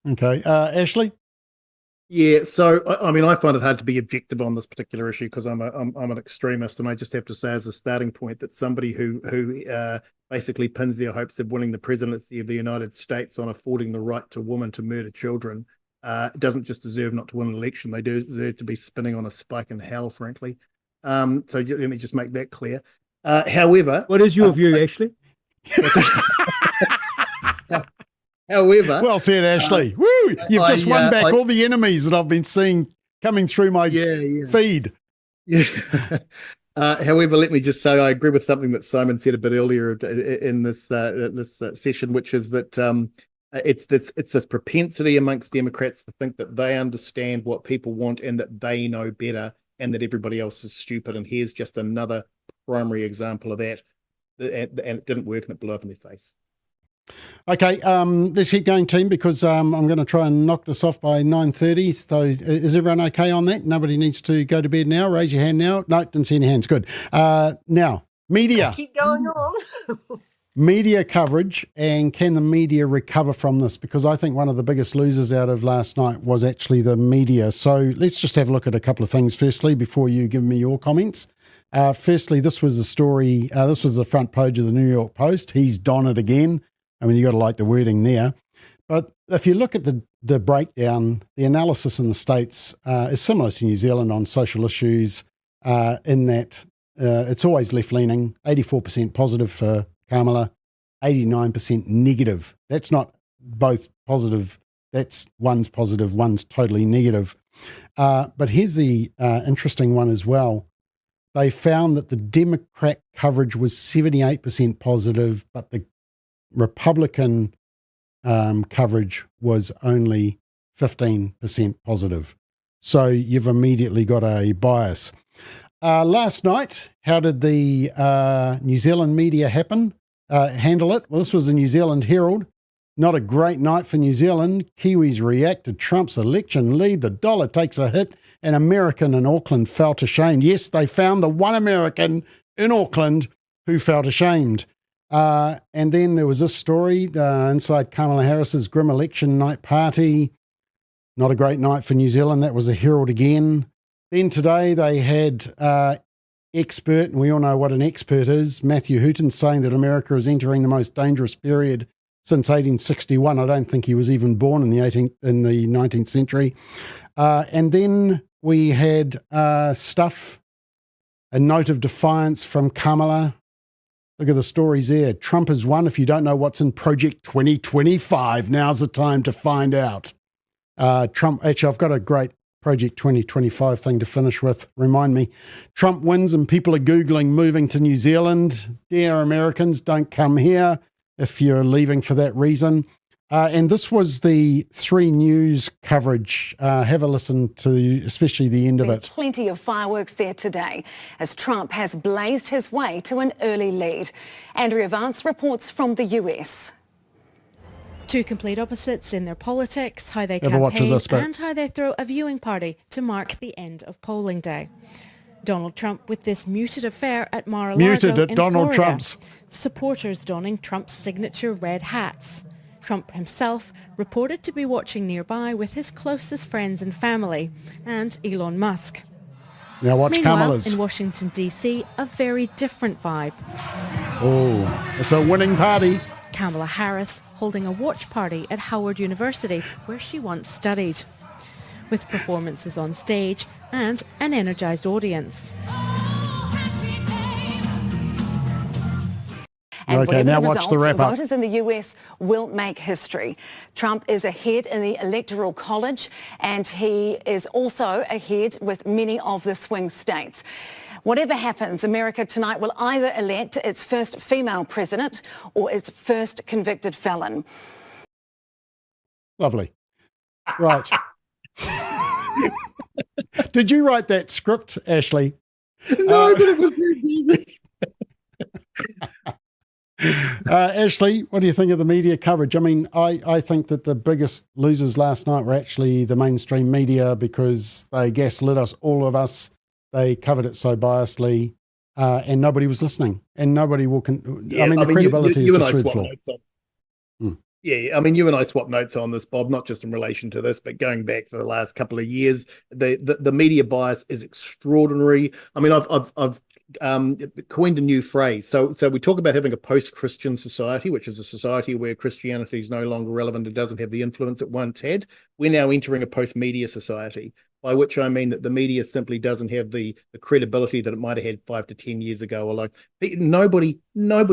Okay. Ashley? Yeah, so I mean, I find it hard to be objective on this particular issue because I'm an extremist, and I just have to say as a starting point that somebody who basically pins their hopes of winning the presidency of the United States on affording the right to women to murder children doesn't just deserve not to win an election. They deserve to be spinning on a spike in hell, frankly. So let me just make that clear. However, what is your view, Ashley? However, well said, Ashley. Woo! You've just won back all the enemies that I've been seeing coming through my feed. Yeah. However, let me just say I agree with something that Simon said a bit earlier in this session, which is that it's this propensity amongst Democrats to think that they understand what people want and that they know better, and that everybody else is stupid. And here's just another primary example of that. And it didn't work, and it blew up in their face. Okay, let's keep going, team, because I'm going to try and knock this off by 9:30. So is everyone okay on that? Nobody needs to go to bed now. Raise your hand now. No, didn't see any hands. Good. Now, media. Keep going on. Media coverage, and can the media recover from this? Because I think one of the biggest losers out of last night was actually the media. So let's just have a look at a couple of things firstly before you give me your comments. Firstly, this was a story, this was the front page of the New York Post. He's done it again. I mean, you got to like the wording there. But if you look at the breakdown, the analysis in the States is similar to New Zealand on social issues in that it's always left-leaning, 84% positive for Kamala, 89% negative. That's not both positive. That's one's positive, one's totally negative. But here's the interesting one as well. They found that the Democrat coverage was 78% positive, but the Republican coverage was only 15% positive. So you've immediately got a bias. Last night, how did the New Zealand media handle it? Well, this was the New Zealand Herald. Not a great night for New Zealand. Kiwis react to Trump's election lead. The dollar takes a hit. An American in Auckland felt ashamed. Yes, they found the one American in Auckland who felt ashamed. And then there was this story inside Kamala Harris's grim election night party. Not a great night for New Zealand. That was the Herald again. Then today they had expert, and we all know what an expert is, Matthew Hooton, saying that America is entering the most dangerous period since 1861. I don't think he was even born in the 19th century. And then we had a note of defiance from Kamala. Look at the stories there. Trump has won. If you don't know what's in Project 2025, now's the time to find out. Trump, actually, I've got a great Project 2025 thing to finish with. Remind me. Trump wins and people are Googling moving to New Zealand. Dear Americans, don't come here if you're leaving for that reason. And this was the 3 News coverage. Have a listen to especially the end of it. Plenty of fireworks there today as Trump has blazed his way to an early lead. Andrea Vance reports from the US. Two complete opposites in their politics, how they Have a watch of campaign this bit. and how they throw a viewing party to mark the end of polling day. Donald Trump with this muted affair at Mar-a-Lago Muted at in Donald Florida. Trump's. Supporters donning Trump's signature red hats. Trump himself reported to be watching nearby with his closest friends and family, and Elon Musk. Now watch Meanwhile, Kamala's. in Washington, D.C., a very different vibe. Oh, it's a winning party. Kamala Harris holding a watch party at Howard University, where she once studied, with performances on stage and an energized audience. And Okay, whatever now the watch the results, wrap-up. Voters in the US will make history. Trump is ahead in the Electoral College, and he is also ahead with many of the swing states. Whatever happens, America tonight will either elect its first female president or its first convicted felon. Lovely. Right. Did you write that script, Ashley? No, but it was very easy. Ashley, what do you think of the media coverage? I mean, I think that the biggest losers last night were actually the mainstream media because they gaslit us, all of us. They covered it so biasly, and nobody was listening, and nobody will. The credibility is just through the floor. Yeah, I mean, you and I swapped notes on this, Bob, not just in relation to this, but going back for the last couple of years, the media bias is extraordinary. I mean, I've coined a new phrase. So we talk about having a post-Christian society, which is a society where Christianity is no longer relevant and doesn't have the influence it once had. We're now entering a post-media society, by which I mean that the media simply doesn't have the credibility that it might have had 5 to 10 years ago. Or like nobody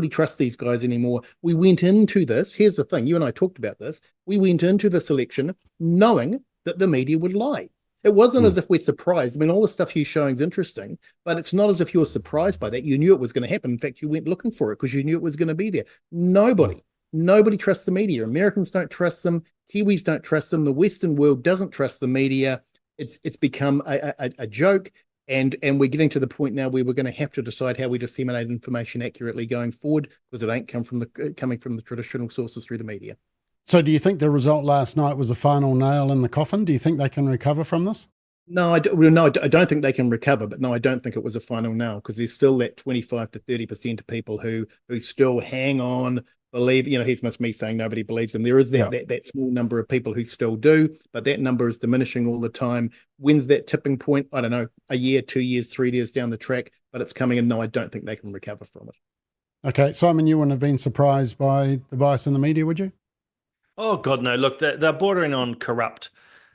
trusts these guys anymore. We went into this. Here's the thing. You and I talked about this. We went into this election knowing that the media would lie. It wasn't as if we're surprised. I mean, all the stuff you're showing is interesting, but it's not as if you were surprised by that. You knew it was going to happen. In fact, you went looking for it because you knew it was going to be there. Nobody trusts the media. Americans don't trust them. Kiwis don't trust them. The Western world doesn't trust the media. It's become a joke, and we're getting to the point now where we're going to have to decide how we disseminate information accurately going forward because it ain't coming from the traditional sources through the media. So do you think the result last night was the final nail in the coffin? Do you think they can recover from this? No, I don't think they can recover, but no, I don't think it was a final nail because there's still that 25 to 30% of people who still hang on, believe, here's much me saying nobody believes them. There is that small number of people who still do, but that number is diminishing all the time. When's that tipping point? I don't know, a year, 2 years, 3 years down the track, but it's coming, and no, I don't think they can recover from it. Okay, Simon, you wouldn't have been surprised by the bias in the media, would you? Oh, God, no. Look, they're bordering on corrupt.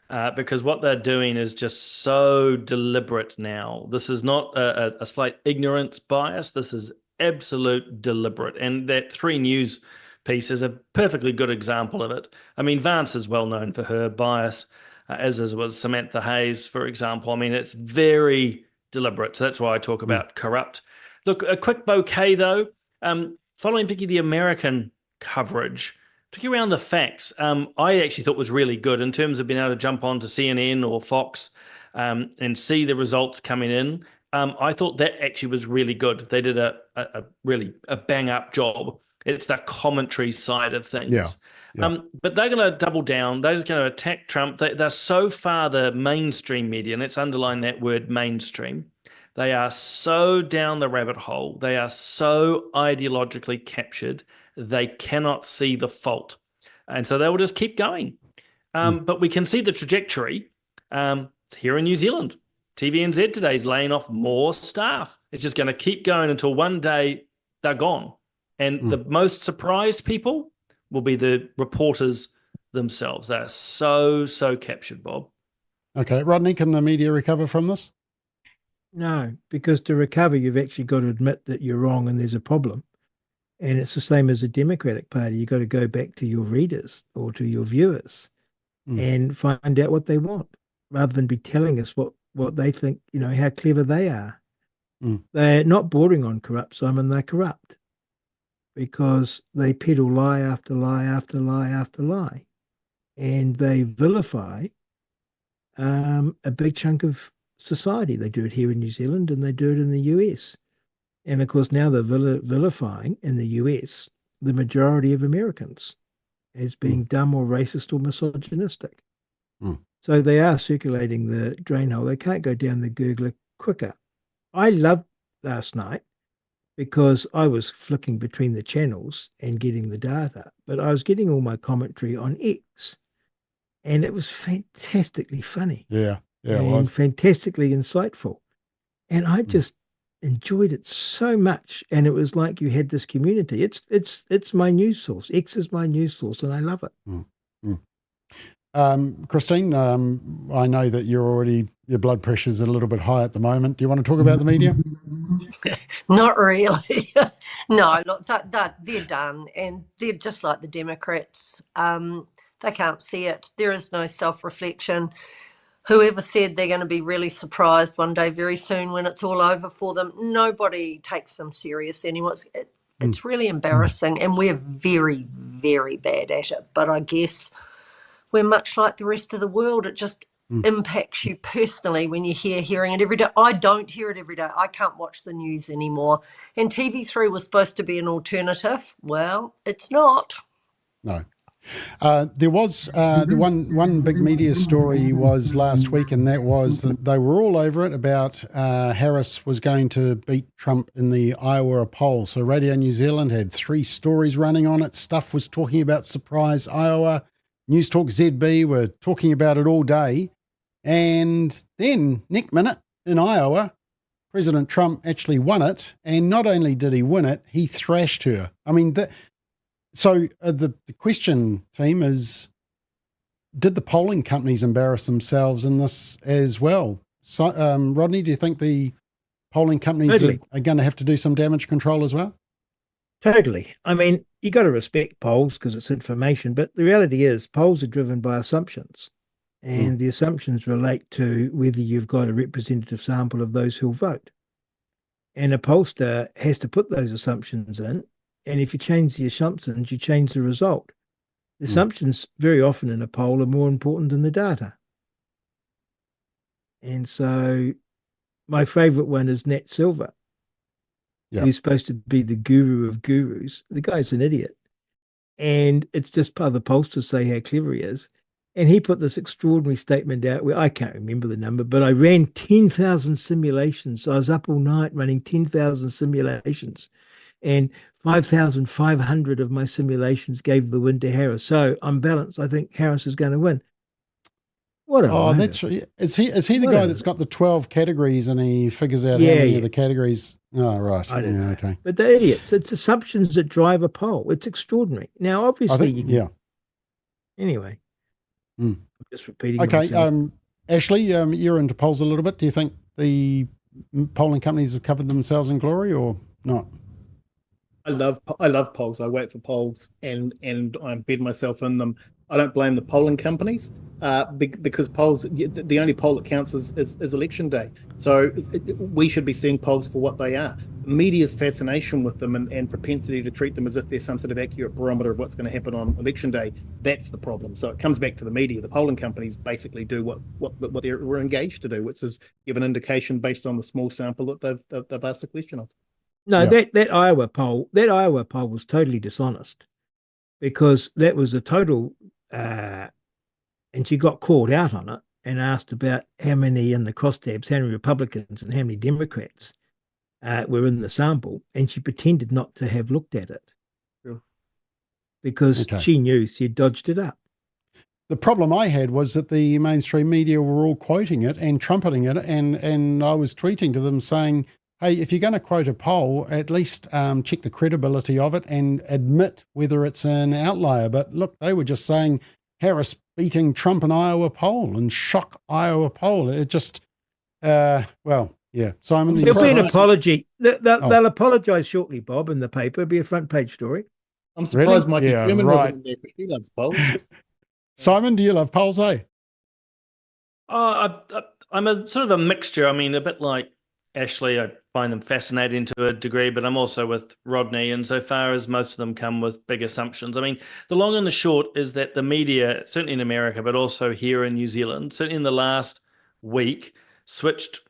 because what they're doing is just so deliberate now. This is not a slight ignorance bias. This is absolute deliberate. And that 3 News piece is a perfectly good example of it. I mean, Vance is well known for her bias, as was Samantha Hayes, for example. I mean, it's very deliberate. So that's why I talk about corrupt. Look, a quick bouquet, though. Following particularly the American coverage, particularly around the facts, I actually thought was really good in terms of being able to jump on to CNN or Fox and see the results coming in. I thought that actually was really good. They did a really bang-up job. It's that commentary side of things. Yeah. But they're going to double down. They're just going to attack Trump. They're so far the mainstream media, and let's underline that word mainstream. They are so down the rabbit hole. They are so ideologically captured. They cannot see the fault. And so they will just keep going. But we can see the trajectory here in New Zealand. TVNZ today is laying off more staff. It's just going to keep going until one day they're gone. And the most surprised people will be the reporters themselves. They're so captured, Bob. Okay. Rodney, can the media recover from this? No, because to recover, you've actually got to admit that you're wrong and there's a problem. And it's the same as the Democratic Party. You've got to go back to your readers or to your viewers and find out what they want, rather than be telling us what they think, how clever they are. They're not bordering on corrupt, Simon. They're corrupt because they peddle lie after lie after lie after lie. And they vilify a big chunk of society. They do it here in New Zealand and they do it in the US. And of course, now they're vilifying in the US the majority of Americans as being dumb or racist or misogynistic. So they are circulating the drain hole. They can't go down the gurgler quicker. I loved last night because I was flicking between the channels and getting the data, but I was getting all my commentary on X, and it was fantastically funny. Yeah, it and was fantastically insightful. And I just enjoyed it so much. And it was like you had this community. It's my news source. X is my news source, and I love it. Christine, I know that your blood pressure's a little bit high at the moment. Do you want to talk about the media? Not really. No, look, that they're done, and they're just like the Democrats. They can't see it. There is no self-reflection. Whoever said they're going to be really surprised one day very soon when it's all over for them, nobody takes them serious anymore. It's really embarrassing, and we're very, very bad at it. But I guess we're much like the rest of the world. It just impacts you personally when you hearing it every day. I don't hear it every day. I can't watch the news anymore. And TV3 was supposed to be an alternative. Well, it's not. No. There was the one big media story was last week, and that was that they were all over it about Harris was going to beat Trump in the Iowa poll. So Radio New Zealand had 3 stories running on it. Stuff was talking about surprise Iowa. News Talk ZB were talking about it all day. And then, next minute, in Iowa, President Trump actually won it. And not only did he win it, he thrashed her. I mean, So the question, team, is did the polling companies embarrass themselves in this as well? So, Rodney, do you think the polling companies are going to have to do some damage control as well? Totally. I mean, you got to respect polls because it's information, but the reality is polls are driven by assumptions, and the assumptions relate to whether you've got a representative sample of those who'll vote. And a pollster has to put those assumptions in. And if you change the assumptions, you change the result. The assumptions very often in a poll are more important than the data. And so my favorite one is Nat Silver, who's supposed to be the guru of gurus. The guy's an idiot. And it's just part of the pollsters say how clever he is. And he put this extraordinary statement out where I can't remember the number, but I ran 10,000 simulations. I was up all night running 10,000 simulations. And 5,500 of my simulations gave the win to Harris. So I'm balanced. I think Harris is going to win. What a wonder. That's is he the guy that's got the 12 categories and he figures out how many of the categories? Oh, right. I don't know. Okay. But they're idiots. It's assumptions that drive a poll. It's extraordinary. Now, obviously, yeah. Anyway. Mm. Just repeating. Okay, myself. Ashley, you're into polls a little bit. Do you think the polling companies have covered themselves in glory or not? I love polls. I wait for polls and I embed myself in them. I don't blame the polling companies because polls, the only poll that counts is election day. So we should be seeing polls for what they are. Media's fascination with them and propensity to treat them as if they're some sort of accurate barometer of what's going to happen on election day, that's the problem. So it comes back to the media. The polling companies basically do what they're engaged to do, which is give an indication based on the small sample that they've asked the question of. No, that Iowa poll was totally dishonest because that was a total, and she got called out on it and asked about how many in the crosstabs, how many Republicans and how many Democrats were in the sample, and she pretended not to have looked at it because she knew she'd dodged it up. The problem I had was that the mainstream media were all quoting it and trumpeting it, and I was tweeting to them saying, hey, if you're going to quote a poll, at least check the credibility of it and admit whether it's an outlier. But look, they were just saying Harris beating Trump in Iowa poll and shock Iowa poll. It just, Simon. There'll be an apology. They'll apologise shortly, Bob, in the paper. It'll be a front page story. I'm surprised Mikey Sherman wasn't there because she loves polls. Simon, do you love polls, eh? I'm a sort of a mixture. I mean, a bit like Ashley, I find them fascinating to a degree, but I'm also with Rodney insofar as most of them come with big assumptions. I mean, the long and the short is that the media, certainly in America, but also here in New Zealand, certainly in the last week, switched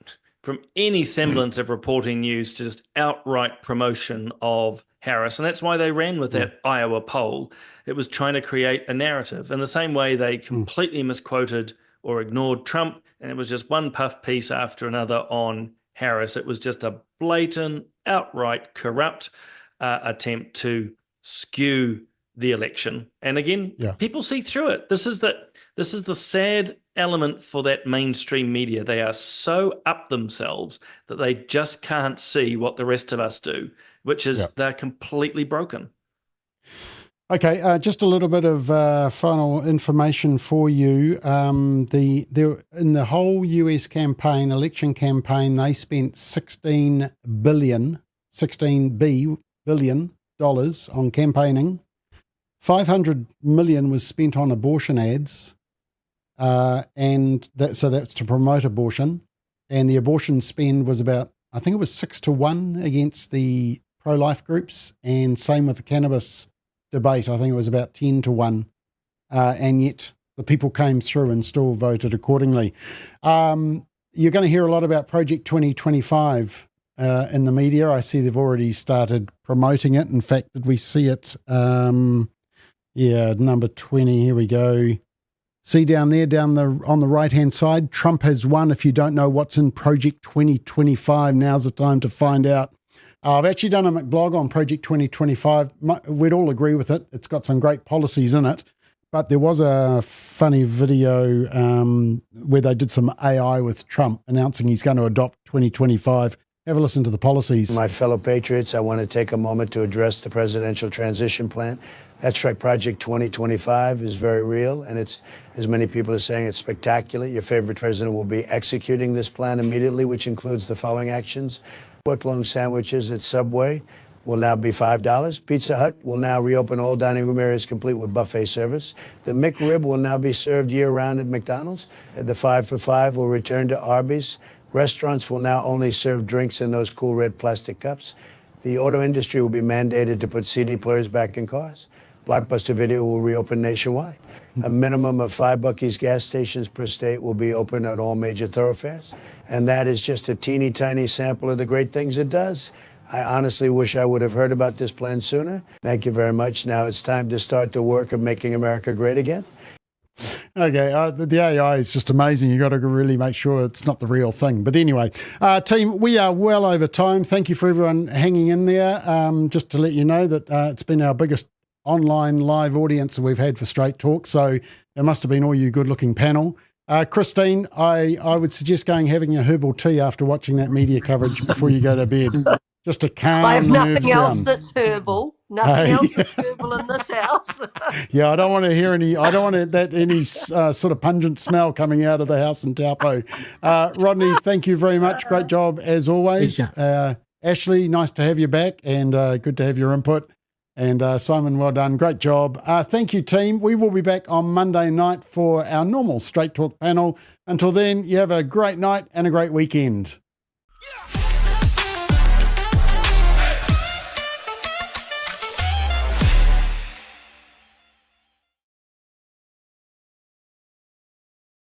from any semblance of reporting news to just outright promotion of Harris. And that's why they ran with that Iowa poll. It was trying to create a narrative. In the same way they completely misquoted or ignored Trump, and it was just one puff piece after another on Harris. It was just a blatant, outright corrupt attempt to skew the election. And again, people see through it. This is the sad element for that mainstream media. They are so up themselves that they just can't see what the rest of us do, which is they're completely broken. Okay, just a little bit of final information for you. In the whole US campaign, election campaign, they spent $16 billion on campaigning. $500 million was spent on abortion ads, and that's to promote abortion. And the abortion spend was about, I think it was 6-1 against the pro-life groups, and same with the cannabis debate. I think it was about 10-1, and yet the people came through and still voted accordingly. You're going to hear a lot about Project 2025 in the media. I see they've already started promoting it. In fact, did we see it? Number 20. Here we go. See down there, on the right-hand side, Trump has won. If you don't know what's in Project 2025, now's the time to find out. I've actually done a McBlog on Project 2025. We'd all agree with it. It's got some great policies in it. But there was a funny video where they did some AI with Trump announcing he's going to adopt 2025. Have a listen to the policies. My fellow patriots, I want to take a moment to address the presidential transition plan. That's right, Project 2025 is very real, and it's, as many people are saying, it's spectacular. Your favorite president will be executing this plan immediately, which includes the following actions. Foot-long sandwiches at Subway will now be $5. Pizza Hut will now reopen all dining room areas complete with buffet service. The McRib will now be served year-round at McDonald's. The 5 for $5 will return to Arby's. Restaurants will now only serve drinks in those cool red plastic cups. The auto industry will be mandated to put CD players back in cars. Blockbuster Video will reopen nationwide. A minimum of 5 Buc-ee's gas stations per state will be open at all major thoroughfares. And that is just a teeny tiny sample of the great things it does. I honestly wish I would have heard about this plan sooner. Thank you very much. Now it's time to start the work of making America great again. Okay, the AI is just amazing. You've got to really make sure it's not the real thing. But anyway, team, we are well over time. Thank you for everyone hanging in there. Just to let you know that it's been our biggest online live audience that we've had for Straight Talk. So it must have been all you good-looking panel. Christine, I would suggest having a herbal tea after watching that media coverage before you go to bed, just to calm I have the nerves nothing else down. that's herbal. Nothing else is verbal in this house. Yeah, I don't want to hear any sort of pungent smell coming out of the house in Taupo. Rodney, thank you very much. Great job as always. Ashley, nice to have you back and good to have your input. And Simon, well done. Great job. Thank you, team. We will be back on Monday night for our normal Straight Talk panel. Until then, you have a great night and a great weekend.